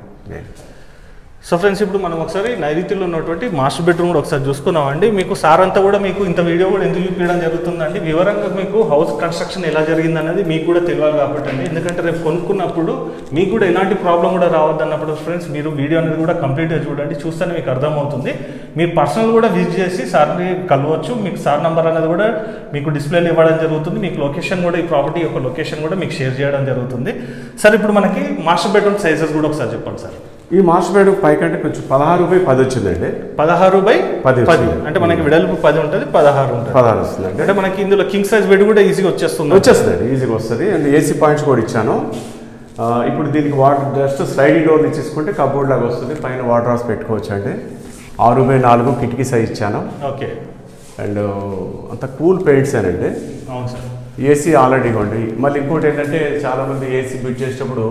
సో ఫ్రెండ్స్, ఇప్పుడు మనం ఒకసారి నైరుతిలో ఉన్నటువంటి మాస్టర్ బెడ్రూమ్ కూడా ఒకసారి చూసుకున్నామండి. మీకు సార్ అంతా కూడా మీకు ఇంత వీడియో కూడా ఎందుకు చూపించడం జరుగుతుందండి, వివరంగా మీకు హౌస్ కన్స్ట్రక్షన్ ఎలా జరిగింది అనేది మీకు కూడా తెలియాలి కాబట్టి అండి. ఎందుకంటే రేపు కొనుక్కున్నప్పుడు మీకు కూడా ఎలాంటి ప్రాబ్లం కూడా రావద్దు అన్నప్పుడు ఫ్రెండ్స్ మీరు వీడియో అనేది కూడా కంప్లీట్గా చూడండి, చూస్తేనే మీకు అర్థమవుతుంది. మీరు పర్సనల్ కూడా విజిట్ చేసి సార్ని కలవచ్చు. మీకు సార్ నెంబర్ అనేది కూడా మీకు డిస్ప్లేలో ఇవ్వడం జరుగుతుంది. మీకు లొకేషన్ కూడా, ఈ ప్రాపర్టీ యొక్క లొకేషన్ కూడా మీకు షేర్ చేయడం జరుగుతుంది. సార్ ఇప్పుడు మనకి మాస్టర్ బెడ్రూమ్ సైజెస్ కూడా ఒకసారి చెప్పండి సార్. ఈ మాస్టర్ బెడ్రూమ్ పైకంటే కొంచెం 16/10 వచ్చిందండి. 16/10 అంటే మనకి వెడల్పు 10 ఉంటుంది, 16 ఉంటుంది. 16 వస్తుందండి. అంటే మనకి ఇందులో కింగ్ సైజ్ బెడ్ కూడా ఈజీగా వచ్చేస్తుంది. ఈజీగా వస్తుంది. అండ్ ఏసీ పాయింట్స్ కూడా ఇచ్చాను. ఇప్పుడు దీనికి వాటర్ జస్ట్ స్లైడింగ్ డోర్ ఇచ్చేసుకుంటే కబోర్డ్ లాగా వస్తుంది. పైన వాటర్ హౌస్ పెట్టుకోవచ్చు అండి. 6/4 కిటికీ సైజ్ ఇచ్చాను. ఓకే. అండ్ అంత కూల్ పెయింట్స్ అండి. అవును సార్. ఏసీ ఆల్రెడీ ఇవ్వండి. మళ్ళీ ఇంకోటి ఏంటంటే చాలా మంది ఏసీ బిడ్ చేసేటప్పుడు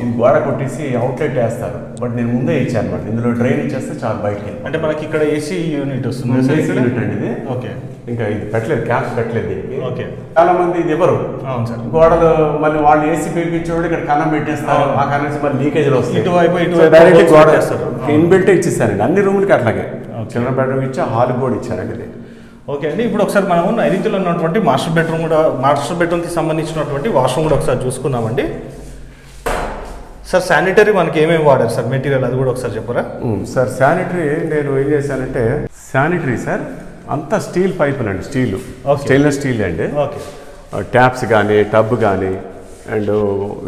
ఇది గోడ కొట్టేసి అవుట్లెట్ వేస్తారు, బట్ నేను ముందే ఇచ్చాను అనమాట. ఇందులో డ్రైన్ ఇచ్చేస్తే చాలా బయటకి. అంటే మనకి ఇక్కడ ఏసీ యూనిట్ వస్తుంది. యూనిట్ అండి ఇది. ఓకే. ఇంకా ఇది పెట్టలేదు, క్యాప్స్ పెట్టలేదు దీనికి. ఓకే. చాలా మంది ఇది ఇవ్వరు. అవును సార్. గోడలు మళ్ళీ వాళ్ళు ఏసీ పెంపించేవాడు ఇక్కడ కన్నం పెట్టేస్తారు. ఆ కన్నం నుంచి మళ్ళీ లీకేజ్లు వస్తాయి. ఇటువైపు డైరెక్ట్ గోడ వేస్తారు. ఇన్బిల్ట్ ఇచ్చేసానండి అన్ని రూములకి. అట్లాగే చిల్డ్రన్ బెడ్రూమ్ ఇచ్చా, హాల్ కూడా ఇచ్చానండి ఇది. ఓకే అండి. ఇప్పుడు ఒకసారి మనము నైరుతిలో ఉన్నటువంటి మాస్టర్ బెడ్రూమ్కి సంబంధించినటువంటి వాష్రూమ్ కూడా ఒకసారి చూసుకున్నామండి. సార్ శానిటరీ మనకి ఏమేమి వాడారు సార్ మెటీరియల్, అది కూడా ఒకసారి చెప్పరా? సార్ శానిటరీ నేను ఏం చేశానంటే, శానిటరీ సార్ అంతా స్టీల్ పైపులండి, స్టెయిన్లెస్ స్టీల్ అండి. ఓకే. ట్యాప్స్ కానీ టబ్ కానీ అండ్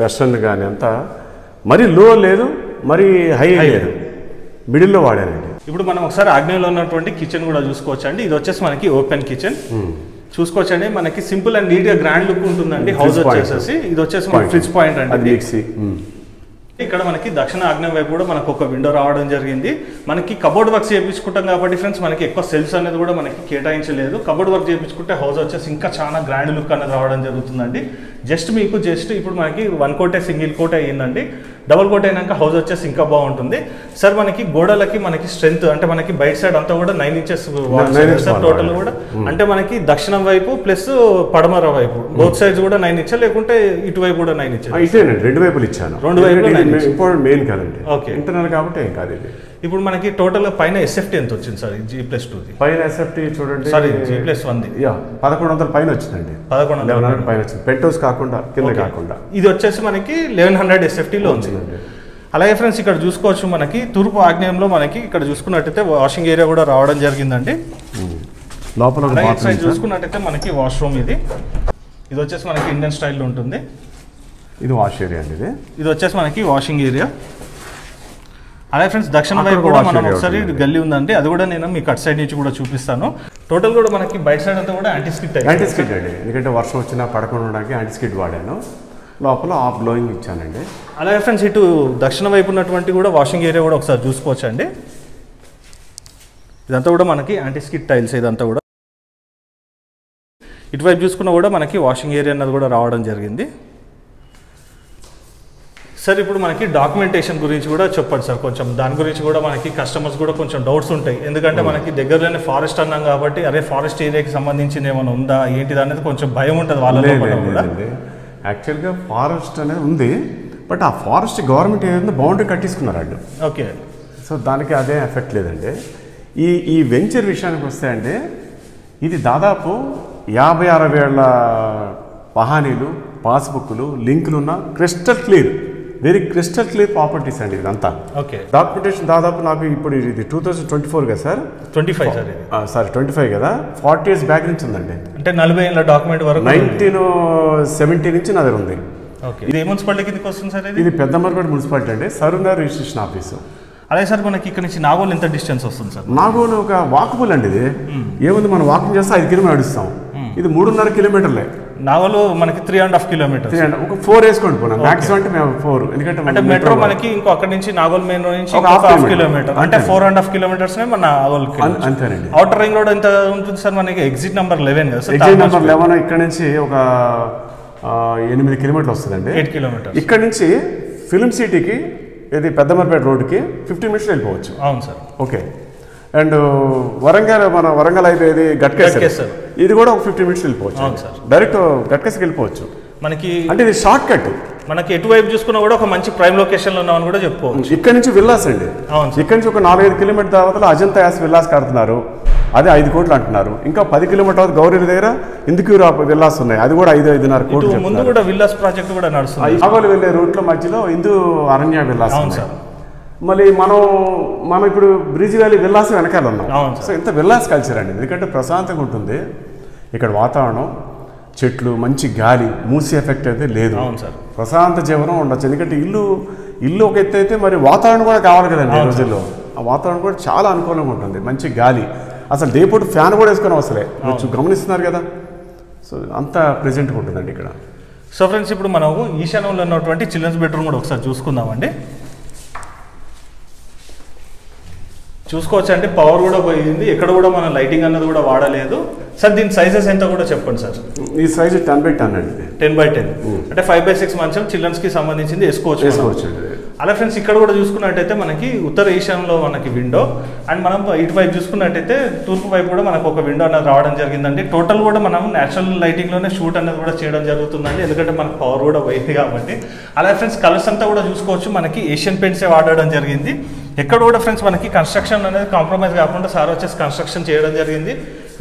వెస్టర్న్ కానీ అంతా మరీ లో లేదు, మరీ హై లేదు, మిడిల్లో వాడానండి. ఇప్పుడు మనం ఒకసారి ఆగ్నేయంలో ఉన్నటువంటి కిచెన్ కూడా చూసుకోవచ్చు అండి. ఇది వచ్చేసి మనకి ఓపెన్ కిచెన్ చూసుకోవచ్చండి. మనకి సింపుల్ అండ్ నీట్ గా గ్రాండ్ లుక్ ఉంటుందండి హౌస్ వచ్చేసి. ఇది వచ్చేసి ఫ్రిడ్జ్ పాయింట్ అండి. ఇక్కడ మనకి దక్షిణ ఆగ్నేయం వైపు కూడా మనకు ఒక విండో రావడం జరిగింది. మనకి కబోర్డ్ వర్క్ చేయించుకుంటాం కాబట్టి ఫ్రెండ్స్ మనకి ఎక్కువ సెల్స్ అనేది కూడా మనకి కేటాయించలేదు. కబోర్డ్ వర్క్ చేయించుకుంటే హౌస్ వచ్చేసి ఇంకా చాలా గ్రాండ్ లుక్ అనేది రావడం జరుగుతుందండి. జస్ట్ ఇప్పుడు మనకి 1 కోటే సింగిల్ కోట్ అయ్యిందండి. డబుల్ కోట్ అయినాక హౌస్ వచ్చేసి ఇంకా బాగుంటుంది సార్. మనకి గోడలకి మనకి స్ట్రెంత్ అంటే మనకి బయట సైడ్ అంతా కూడా 9 ఇంచెస్ సార్ టోటల్ కూడా. అంటే మనకి దక్షిణం వైపు ప్లస్ పడమర వైపు బోత్ సైడ్స్ కూడా 9 ఇంచెస్, లేకుంటే ఇటువైపు కూడా 9 ఇంచెస్. ఇదేనండి, 2 వైపులు ఇచ్చాను. 2 వైపులు ఇంపార్టెంట్ మెయిన్ కాదండి. ఓకే, ఇంటర్నల్ కాబట్టి ఏం కాదు ఇది. ఇప్పుడు మనకి టోటల్ పైన ఎస్ఎఫ్టీ ఎంత వచ్చింది సార్? G+2 పైన ఎస్ఎఫ్టీ చూడండి, సారీ G+1 1100 పైన వచ్చిందండి. 1100 పైన వచ్చింది, పెంట్ హౌస్ కాకుండా కింద కాకుండా. ఇది వచ్చేసి మనకి 1100 ఎస్ఎఫ్టీలో ఉంది. అలాగే ఫ్రెండ్స్ ఇక్కడ చూసుకోవచ్చు మనకి తూర్పు ఆగ్నేయంలో మనకి ఇక్కడ చూసుకున్నట్టయితే వాషింగ్ ఏరియా కూడా రావడం జరిగిందండి. లోపల సైడ్ చూసుకున్నట్టయితే మనకి వాష్రూమ్ ఇది వచ్చేసి మనకి ఇండియన్ స్టైల్లో ఉంటుంది. ఇది వాష్ ఏరియా అండి. ఇది వచ్చేసి మనకి వాషింగ్ ఏరియా. అలాగే ఫ్రెండ్స్ దక్షిణ వైపు కూడా మనం ఒకసారి గల్లీ ఉందండి, అది కూడా నేను మీకు అటు సైడ్ నుంచి కూడా చూపిస్తాను. టోటల్ కూడా మనకి బయట సైడ్ అంతా కూడా యాంటీస్కిడ్ అండి, ఎందుకంటే వర్షం వచ్చినా పడకుండా ఉండడానికి యాంటీస్కిడ్ వాడాను. లోపల ఆఫ్ బ్లోయింగ్ ఇచ్చానండి. అలాగే ఫ్రెండ్స్ ఇటు దక్షిణ వైపు ఉన్నటువంటి కూడా వాషింగ్ ఏరియా కూడా ఒకసారి చూసుకోవచ్చు అండి. ఇదంతా కూడా మనకి యాంటీస్కిడ్ టైల్స్. ఇదంతా కూడా ఇటువైపు చూసుకున్నా కూడా మనకి వాషింగ్ ఏరియా అన్నది కూడా రావడం జరిగింది. సార్ ఇప్పుడు మనకి డాక్యుమెంటేషన్ గురించి కూడా చెప్పండి సార్ కొంచెం. దాని గురించి కూడా మనకి కస్టమర్స్ కూడా కొంచెం డౌట్స్ ఉంటాయి, ఎందుకంటే మనకి దగ్గరలోనే ఫారెస్ట్ అన్నాం కాబట్టి అరే ఫారెస్ట్ ఏరియాకి సంబంధించింది ఏమైనా ఉందా ఏంటిది అనేది కొంచెం భయం ఉంటుంది వాళ్ళ లోపల కూడా. యాక్చువల్గా ఫారెస్ట్ అనేది ఉంది, బట్ ఆ ఫారెస్ట్ గవర్నమెంట్ ఏదైనా బౌండరీ కట్టించుకున్నారు అడ్డు. ఓకే, సో దానికి అదే ఎఫెక్ట్ లేదండి. ఈ వెంచర్ విషయానికి వస్తే అండి, ఇది దాదాపు 50-60 ఏళ్ల పహానీలు, పాస్బుక్లు, లింకులు ఉన్న crystal clear, very crystal clear properties అండి ఇదంతా. ఓకే, డాక్యుమెంటేషన్ దాదాపు నాకు ఇప్పుడు ఇది 2024 కదా సార్? 25 సార్ 25 కదా, 40 years బ్యాక్ నుంచి ఉందండి. అంటే 40 ఏళ్ళ డాక్యుమెంట్ వరకు 1970 నుంచి నా దగ్గర ఉంది. ఇది ఏ మున్సిపాలిటీ కిందకి వస్తుంది సార్? ఇది పెద్దమర్పేట మున్సిపాలిటీ అండి, సరూనగర్ రిజిస్ట్రేషన్ ఆఫీసు. అలాగే సార్ మనకి ఇక్కడ నుంచి నాగోల్ ఎంత డిస్టెన్స్ వస్తుంది సార్? నాగోల్ ఒక వాకబుల్ అండి. ఇది ఏముంది, మనం వాకింగ్ చేస్తే 5 కిలోమీటర్ నడుస్తాం. ఇది 3.5 కిలోమీటర్లే. నాగోలు మనకి 3.5 కిలోమీటర్స్. ఒక 4 వేసుకోండి పోనా, మాక్సిమం అంటే మేము 4. ఎందుకంటే మెట్రో మనకి ఇంకో అక్కడ నుంచి నాగోల్ మెయిన్ రోడ్ నుంచి 1/2 కిలోమీటర్, అంటే 4.5 కిలోమీటర్స్ మన నాగోల్. అంతేనండి. అవుటర్ రింగ్ రోడ్ ఎంత ఉంటుంది సార్ మనకి? ఎగ్జిట్ నెంబర్ 11 కదా సార్? ఎగ్జిట్ నెంబర్ 11 ఇక్కడ నుంచి ఒక 8 కిలోమీటర్లు వస్తుందండి. 8 కిలోమీటర్స్. ఇక్కడ నుంచి ఫిల్మ్ సిటీకి, ఇది పెద్దమర్పేట రోడ్డుకి 15 minutes వెళ్ళిపోవచ్చు. అవును సార్. ఓకే. అండ్ వరంగల్ అయిపోయేది గట్కేసర్, ఇది కూడా ఒక 15 minutes వెళ్ళిపోవచ్చు. డైరెక్ట్ గట్కేసర్కి వెళ్ళిపోవచ్చు మనకి. అంటే ఇది షార్ట్ కట్. మనకి ఎటువైపు చూసుకున్నా కూడా ఒక మంచి ప్రైమ్ లొకేషన్లో ఉన్నామని కూడా చెప్పుకోవచ్చు. ఇక్కడ నుంచి విల్లాస్ అండి. ఇక్కడ నుంచి ఒక 4-5 కిలోమీటర్ తర్వాత అజంతా యాస్ విల్లాస్ కడుతున్నారు, అదే 5 కోట్లు అంటున్నారు. ఇంకా 10 కిలోమీటర్ గౌరీ దగ్గర ఇందుకూరు విల్లాస్ ఉన్నాయి, అది కూడా 5-5.5 కోట్లు. ముందు కూడా విల్లాస్ ప్రాజెక్ట్ కూడా నడుస్తుంది. నాగోలు వెళ్ళే రూట్లో మధ్యలో హిందూ అరణ్య విల్లాస్. మళ్ళీ మనం ఇప్పుడు బ్రిడ్జ్ వ్యాలీ విల్లాస్ వెనకాల ఉన్నాం. సో ఇంత విల్లాస్ కల్చర్ అండి, ఎందుకంటే ప్రశాంతంగా ఉంటుంది ఇక్కడ వాతావరణం, చెట్లు, మంచి గాలి, మూసి ఎఫెక్ట్ అయితే లేదు. ప్రశాంత జీవనం ఉండొచ్చు. ఎందుకంటే ఇల్లు ఒక ఎత్తు అయితే మరి వాతావరణం కూడా కావాలి కదండి. ఈ రోజుల్లో ఆ వాతావరణం కూడా చాలా అనుకూలంగా ఉంటుంది, మంచి గాలి. అసలు డే-పూట ఫ్యాన్ కూడా వేసుకొని అవసరం, మీరు గమనిస్తున్నారు కదా. సో అంత ప్రెజెంట్గా ఉంటుందండి ఇక్కడ. సో ఫ్రెండ్స్ ఇప్పుడు మనం ఈశాన్యంలో ఉన్నటువంటి చిల్డ్రన్స్ బెడ్రూమ్ కూడా ఒకసారి చూసుకుందామండి. చూసుకోవచ్చు అండి, పవర్ కూడా పోయింది, ఎక్కడ కూడా మనం లైటింగ్ అన్నది కూడా వాడలేదు. సార్ దీని సైజెస్ ఎంత కూడా చెప్పండి సార్? ఈ సైజ్ 10x10 అండి. 10x10 అంటే 5x6 మంచం చిల్డ్రన్స్కి సంబంధించింది వేసుకోవచ్చు. అలా ఫ్రెండ్స్ ఇక్కడ కూడా చూసుకున్నట్టయితే మనకి ఉత్తర ఈశాన్యంలో మనకి విండో, అండ్ మనం ఇటువైపు చూసుకున్నట్టయితే తూర్పు వైపు కూడా మనకు ఒక విండో అనేది రావడం జరిగిందండి. టోటల్ కూడా మనం నేచురల్ లైటింగ్లోనే షూట్ అనేది కూడా చేయడం జరుగుతుందండి, ఎందుకంటే మనకు పవర్ కూడా పోయింది కాబట్టి. అలాగే ఫ్రెండ్స్ కలర్స్ అంతా కూడా చూసుకోవచ్చు, మనకి ఏషియన్ పెయింట్సే వాడడం జరిగింది. ఎక్కడ కూడా ఫ్రెండ్స్ మనకి కన్స్ట్రక్షన్ అనేది కాంప్రమైజ్ కాకుండా సార్ వచ్చేసి కన్స్ట్రక్షన్ చేయడం జరిగింది.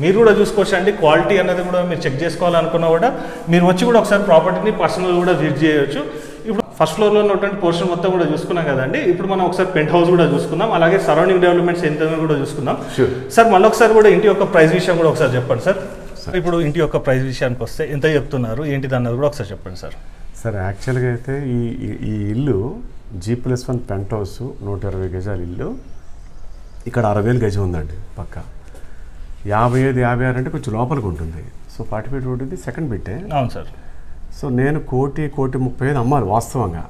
మీరు కూడా చూసుకోవచ్చు అండి, క్వాలిటీ అనేది కూడా మీరు చెక్ చేసుకోవాలనుకున్నా కూడా మీరు వచ్చి కూడా ఒకసారి ప్రాపర్టీని పర్సనల్ కూడా విజిట్ చేయొచ్చు. ఇప్పుడు ఫస్ట్ ఫ్లోర్లో ఉన్నటువంటి పోర్షన్ మొత్తం కూడా చూసుకున్నాం కదండి. ఇప్పుడు మనం ఒకసారి పెంట్ హౌస్ కూడా చూసుకుందాం, అలాగే సరౌండింగ్ డెవలప్మెంట్స్ ఎంత కూడా చూసుకుందాం. సార్ మళ్ళీ ఒకసారి కూడా ఇంటి యొక్క ప్రైస్ విషయం కూడా ఒకసారి చెప్పండి సార్. ఇప్పుడు ఇంటి యొక్క ప్రైస్ విషయానికి వస్తే ఎంత చెప్తున్నారు ఏంటిది అన్నది కూడా ఒకసారి చెప్పండి సార్. సార్ యాక్చువల్గా అయితే ఈ ఇల్లు G+1 పెంట్ హౌస్ 120 గజాల ఇల్లు, ఇక్కడ 60,000 గజం ఉందండి పక్క. 55-56 అంటే కొంచెం లోపలికి ఉంటుంది. సో 40 feet రోడ్ ఇది సెకండ్ బిట్టే. అవును సార్. సో నేను 1,35,00,000 అమ్మాలి వాస్తవంగా,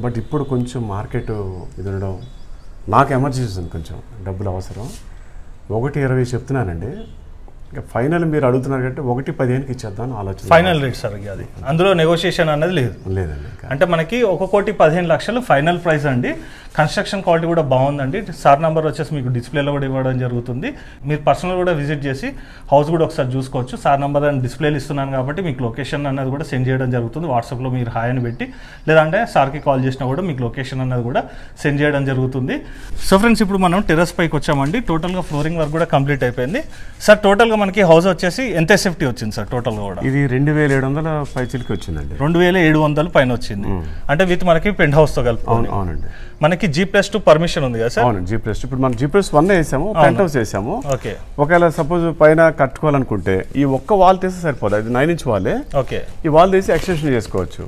బట్ ఇప్పుడు కొంచెం మార్కెట్ ఇది ఉండడం, నాకు ఎమర్జెన్సీ ఉంది, కొంచెం డబ్బులు అవసరం. 1,20,000 చెప్తున్నానండి. ఇంకా ఫైనల్ మీరు అడుగుతున్నారు అంటే 1,15కి ఇచ్చేద్దాం ఆలోచన. ఫైనల్ రేట్ సార్ అది, అందులో నెగోషియేషన్ అనేది లేదండి. అంటే మనకి 1,15,00,000 ఫైనల్ ప్రైస్ అండి. కన్స్ట్రక్షన్ క్వాలిటీ కూడా బాగుందండి. సార్ నెంబర్ వచ్చేసి మీకు డిస్ప్లేలో కూడా ఇవ్వడం జరుగుతుంది. మీరు పర్సనల్ కూడా విజిట్ చేసి హౌస్ కూడా ఒకసారి చూసుకోవచ్చు. సార్ నెంబర్ అని డిస్ప్లేలు ఇస్తున్నాను కాబట్టి మీకు లొకేషన్ అనేది కూడా సెండ్ చేయడం జరుగుతుంది. వాట్సాప్లో మీరు హాయ్ అని పెట్టి, లేదంటే సార్కి కాల్ చేసినా కూడా మీకు లొకేషన్ అనేది కూడా సెండ్ చేయడం జరుగుతుంది. సో ఫ్రెండ్స్, ఇప్పుడు మనం టెర్రస్ పైకి వచ్చామండి. టోటల్గా ఫ్లోరింగ్ వర్క్ కూడా కంప్లీట్ అయిపోయింది. సార్ టోటల్గా మనకి హౌస్ వచ్చేసి ఎంత సేఫ్టీ వచ్చింది సార్ టోటల్గా కూడా? ఇది 2,700 పైచిలకి వచ్చిందండి. 2,700 పైన వచ్చింది. అంటే విత్ మనకి పెంట్ హౌస్తో కలిపి. అవునండి. మనకి G+2 పర్మిషన్ ఉంది కదా సార్? అవును, G+2. ఇప్పుడు మనం G+1 వేసాము, పెంట్ హౌస్ వేసాము. ఓకే. ఒకవేళ సపోజ్ పైన కట్టుకోవాలనుకుంటే ఈ ఒక్క వాల్ తీస్తే సరిపోదు, అది 9 ఇంచ్ వాలే. ఓకే. ఈ వాల్ తీసి ఎక్స్టెన్షన్ చేసుకోవచ్చు,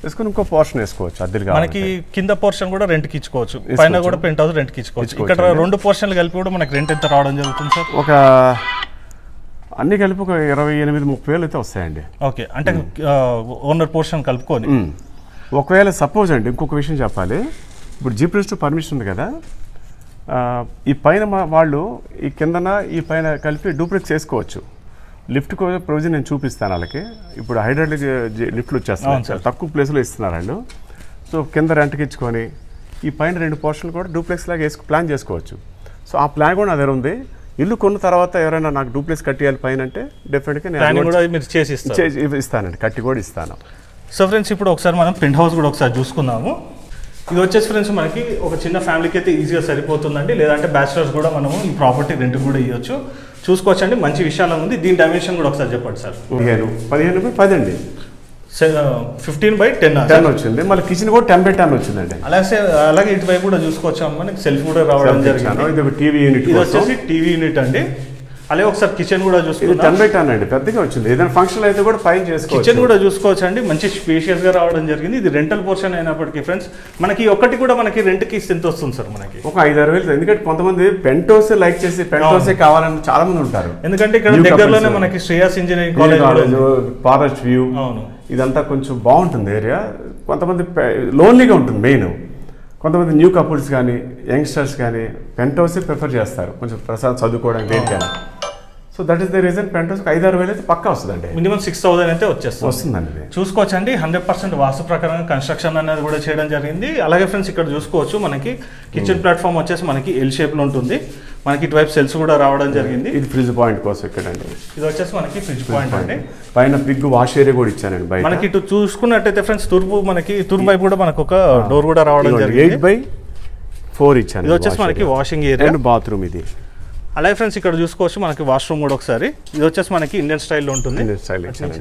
వేసుకుని ఇంకో పోర్షన్ వేసుకోవచ్చు అద్దెలు. మనకి కింద పోర్షన్ కూడా రెంట్కి ఇచ్చుకోవచ్చు, పైన కూడా పెంట్ హౌస్ రెంట్కి ఇచ్చుకోవచ్చు. ఇక్కడ 2 పోర్షన్లు కలిపి కూడా మనకి రెంట్ ఎంత రావడం జరుగుతుంది సార్? ఒక అన్ని కలిపి ఒక 28-30 వేలు అయితే వస్తాయండి. ఓకే. అంటే ఓనర్ పోర్షన్ కలుపుకొని. ఒకవేళ సపోజ్ అండి, ఇంకొక విషయం చెప్పాలి. ఇప్పుడు G+2 పర్మిషన్ ఉంది కదా, ఈ పైన వాళ్ళు ఈ కిందన ఈ పైన కలిపి డూప్లెక్స్ వేసుకోవచ్చు. లిఫ్ట్ ప్రొవిజన్ నేను చూపిస్తాను వాళ్ళకి. ఇప్పుడు హైడ్రాలిక్ లిఫ్ట్లు వచ్చేస్తాను, తక్కువ ప్లేస్లో ఇస్తున్నారు వాళ్ళు. సో కింద రెంట్కి ఇచ్చుకొని ఈ పైన 2 పోర్షన్లు కూడా డూప్లెక్స్ లాగా ప్లాన్ చేసుకోవచ్చు. సో ఆ ప్లాన్ కూడా నా దగ్గర ఉంది. ఇల్లు కొన్న తర్వాత ఎవరైనా నాకు డూప్లెక్స్ కట్టియాలి పైన అంటే డెఫినెట్గా నేను ఇస్తానండి, కట్టి కూడా ఇస్తాను. సో ఫ్రెండ్స్, ఇప్పుడు ఒకసారి మనం పెంట్ హౌస్ కూడా ఒకసారి చూసుకుందాము. ఇది వచ్చేసి ఫ్రెండ్స్ మనకి ఒక చిన్న ఫ్యామిలీకి అయితే ఈజీగా సరిపోతుందండి. లేదంటే బ్యాచిలర్స్ కూడా మనము ఈ ప్రాపర్టీ రెంట్ కూడా ఇవ్వచ్చు. చూసుకోవచ్చండి, మంచి విషయాలు ఉంది. దీని డైమెన్షన్ కూడా ఒకసారి చెప్పండి సార్. 15x10 అండి. 15x10 వచ్చింది. మళ్ళీ కిచెన్ కూడా 10x10 వచ్చిందండి. అలాగే ఇటువైపు కూడా చూసుకోవచ్చు, మనకి సెల్ఫ్ కూడా రావడం జరిగింది. ఇది టీవీ యూనిట్, ఇది వచ్చేసి టీవీ యూనిట్ అండి. అలాగే ఒకసారి కిచెన్ కూడా చూసుకోవచ్చు. 10x10 అండి, పెద్దగా వచ్చింది. ఏదైనా ఫంక్షన్ అయితే కూడా పైన చేసుకోవచ్చు. కిచెన్ కూడా చూసుకోవచ్చు అండి, మంచి స్పేషియస్ గా రావడం జరిగింది. ఇది రెంటల్ పోర్షన్ అయినప్పటికీ ఫ్రెండ్స్ మనకి ఒకటి కూడా మనకి రెంట్ కి ఎంత వస్తుంది సార్? మనకి ఒక 5-6 వేలు. ఎందుకంటే కొంతమంది పెంట్ హౌస్ లైక్ చేసి పెంట్ హౌస్ కావాలని చాలా మంది ఉంటారు. ఎందుకంటే ఇక్కడ దగ్గరలోనే మనకి Shreyas engineering college, forest view, ఇదంతా కొంచెం బాగుంటుంది ఏరియా. కొంతమంది లోన్లీగా ఉంటుంది మెయిన్. కొంతమంది న్యూ కపుల్స్ కానీ యంగ్స్టర్స్ కానీ పెంట్ హౌస్ ప్రిఫర్ చేస్తారు, కొంచెం ప్రసాద్ చదువుకోవడానికి దేనికైనా. So that is the reason penthouse 5-6 వేలు అయితే పక్కా వస్తుందండి. మినిమం 6,000 అయితే వస్తుందండి. చూసుకోవచ్చండి. 100% వాస్తు ప్రకారంగా కన్స్ట్రక్షన్ అనేది కూడా చేయడం జరిగింది. అలాగే ఫ్రెండ్స్, ఇక్కడ చూసుకోవచ్చు మనకి కిచెన్ ప్లాట్ఫామ్ వచ్చేసి మనకి ఎల్ షేప్ లో ఉంటుంది. మనకి ఇటువైపు సెల్స్ కూడా రావడం జరిగింది. ఇది ఫ్రిడ్జ్ పాయింట్ కోసం ఇక్కడ అండి. ఇది వచ్చేసి మనకి ఫ్రిడ్జ్ పాయింట్ అండి. పైన బిగ్ వాష్ ఏరియా కూడా ఇచ్చానండి బయట. మనకి ఇటు చూసుకున్నట్టయితే ఫ్రెండ్స్ తూర్పు వైపు కూడా మనకు ఒక డోర్ కూడా రావడం జరిగింది. 8x4 ఇచ్చాను. ఇది వచ్చేసి మనకి వాషింగ్ ఏరియా అండ్ బాత్రూమ్ ఇది. అలాగే ఫ్రెండ్స్, ఇక్కడ చూసుకోవచ్చు మనకి వాష్రూమ్ కూడా ఒకసారి. ఇది వచ్చేసి మనకి ఇండియన్ స్టైల్లో ఉంటుంది. ఇండియన్ స్టైల్ ఇచ్చాను.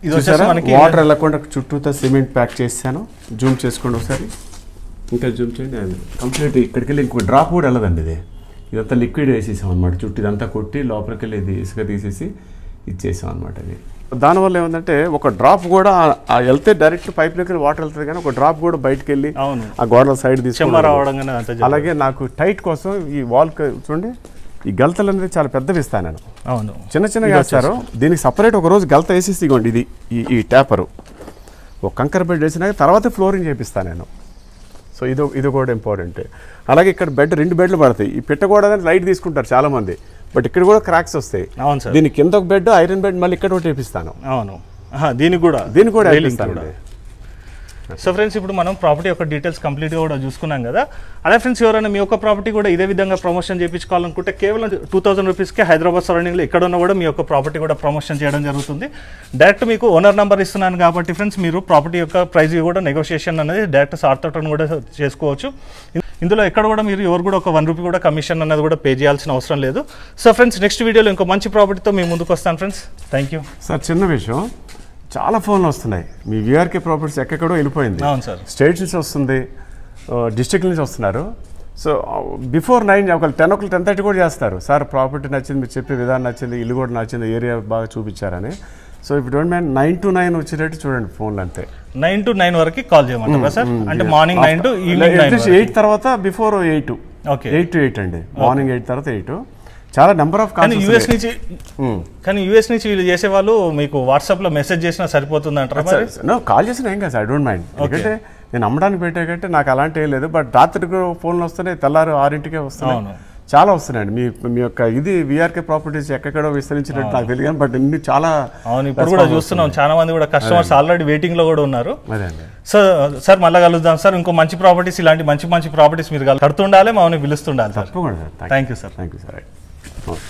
ఇది వచ్చేసి మనకి వాటర్ వెళ్ళకుండా చుట్టూతో సిమెంట్ ప్యాక్ చేశాను. జూమ్ చేసుకోండి ఒకసారి, ఇంకా జూమ్ చేయండి. కంప్లీట్ ఇక్కడికి వెళ్ళి ఇంకో డ్రాప్ కూడా వెళ్ళదండి. ఇదంతా లిక్విడ్ వేసేసాం అనమాట. చుట్టూ ఇదంతా కొట్టి లోపలికి వెళ్ళి ఇది ఇసుక తీసేసి ఇచ్చేసాం అనమాట. అది దానివల్ల ఏమందంటే ఒక డ్రాప్ కూడా వెళ్తే డైరెక్ట్ పైప్లోకి వాటర్ వెళ్తుంది, కానీ ఒక డ్రాప్ కూడా బయటకు వెళ్ళి ఆ గోడల సైడ్ తీసుకుని. అలాగే నాకు టైట్ కోసం ఈ వాల్ చూడండి, ఈ గలతలు అనేది చాలా పెద్దవి ఇస్తాను నేను. అవును, చిన్న చిన్నగా వేస్తారు. దీనికి సపరేట్ ఒక రోజు గలత వేసేసి ఇవ్వండి. ఇది ఈ ట్యాపరు ఒక కంకర బెడ్ వేసినాక తర్వాత ఫ్లోరింగ్ చేపిస్తాను నేను. సో ఇది కూడా ఇంపార్టెంట్. అలాగే ఇక్కడ 2 బెడ్లు పడతాయి. ఈ పెట్టకూడదని లైట్ తీసుకుంటారు చాలామంది, బట్ ఇక్కడ కూడా క్రాక్స్ వస్తాయి. దీని కింద ఒక బెడ్, ఐరన్ బెడ్, మళ్ళీ ఇక్కడ ఒకటి వేపిస్తాను. అవును, దీనికి కూడా వేపిస్తాను. సో ఫ్రెండ్స్, ఇప్పుడు మనం ప్రాపర్టీ యొక్క డీటెయిల్స్ కంప్లీట్గా కూడా చూసుకున్నాం కదా. అలా ఫ్రెండ్స్, ఎవరైనా మీ యొక్క ప్రాపర్టీ కూడా ఇదే విధంగా ప్రమోషన్ చేయించుకోవాలనుకుంటే కేవలం 2000 రూపీస్కే హైదరాబాద్ సరౌండింగ్లో ఎక్కడున్నా కూడా మీ యొక్క ప్రాపర్టీ కూడా ప్రమోషన్ చేయడం జరుగుతుంది. డైరెక్ట్ మీకు ఓనర్ నెంబర్ ఇస్తున్నాను కాబట్టి ఫ్రెండ్స్, మీరు ప్రాపర్టీ యొక్క ప్రైస్ కూడా నెగోషియేషన్ అనేది డైరెక్ట్ సార్తో కూడా చేసుకోవచ్చు. ఇందులో ఎక్కడ కూడా మీరు ఎవరు కూడా ఒక 1 రూపీ కూడా కమిషన్ అనేది కూడా పే చేయాల్సిన అవసరం లేదు. సో ఫ్రెండ్స్, నెక్స్ట్ వీడియోలో ఇంకో మంచి ప్రాపర్టీతో మీ ముందుకు వస్తాను ఫ్రెండ్స్. Thank you sir. చిన్న విషయం, చాలా ఫోన్లు వస్తున్నాయి. మీ వీఆర్కే ప్రాపర్టీస్ ఎక్కడో వెళ్ళిపోయింది. అవును సార్, స్టేట్స్ నుంచి వస్తుంది, డిస్ట్రిక్ట్ నుంచి వస్తున్నారు. సో బిఫోర్ 9 ఒక 10 o'clock 10:30 కూడా చేస్తారు. సార్ ప్రాపర్టీ నచ్చింది, మీరు చెప్పే విధానం నచ్చింది, ఇల్లు కూడా నచ్చింది, ఏరియా బాగా చూపించారని. సో ఇప్పుడు డోంట్ మైండ్ 9 to 9 వచ్చేటట్టు చూడండి ఫోన్లు అంతే. 9 to 9 వరకు కాల్ చేయమంటారా సార్? అంటే మార్నింగ్ 9 to ఈవినింగ్ 9. 8 తర్వాత బిఫోర్ 8. ఓకే, 8 to 8 అండి. మార్నింగ్ 8 తర్వాత 8. చాలా నెంబర్ ఆఫ్ కాల్స్. కానీ యూఎస్ నుంచి వీళ్ళు చేసే వాళ్ళు మీకు వాట్సాప్లో మెసేజ్ చేసినా సరిపోతుంది అంటారా? కాల్ చేసినా ఏం కాదు సార్, ఐ డోంట్ మైండ్. ఎందుకంటే నేను అమ్మడానికి పెట్టాకంటే నాకు అలాంటి ఏం లేదు. బట్ రాత్రికి ఫోన్లు వస్తున్నాయి, తెల్లారు 6ంటికే వస్తున్నాయి, అవును. చాలా వస్తున్నాయండి. మీ యొక్క ఇది విఆర్కే ప్రాపర్టీస్ ఎక్కడో విస్తరించినట్టు నాకు తెలియదు, బట్ ఇన్ని చాలా. అవును, ఇప్పుడు కూడా చూస్తున్నాం చాలా మంది కూడా కస్టమర్స్ ఆల్రెడీ వెయిటింగ్ లో కూడా ఉన్నారు. అదే అండి. సో సార్ మళ్ళీ కలుద్దాం సార్. ఇంకో మంచి ప్రాపర్టీస్, ఇలాంటి మంచి మంచి ప్రాపర్టీస్ మీరు కడుతుండాలి, మమ్మల్ని పిలుస్తుండాలి సార్. తప్పకుండా. Thank you sir. Thank you sir.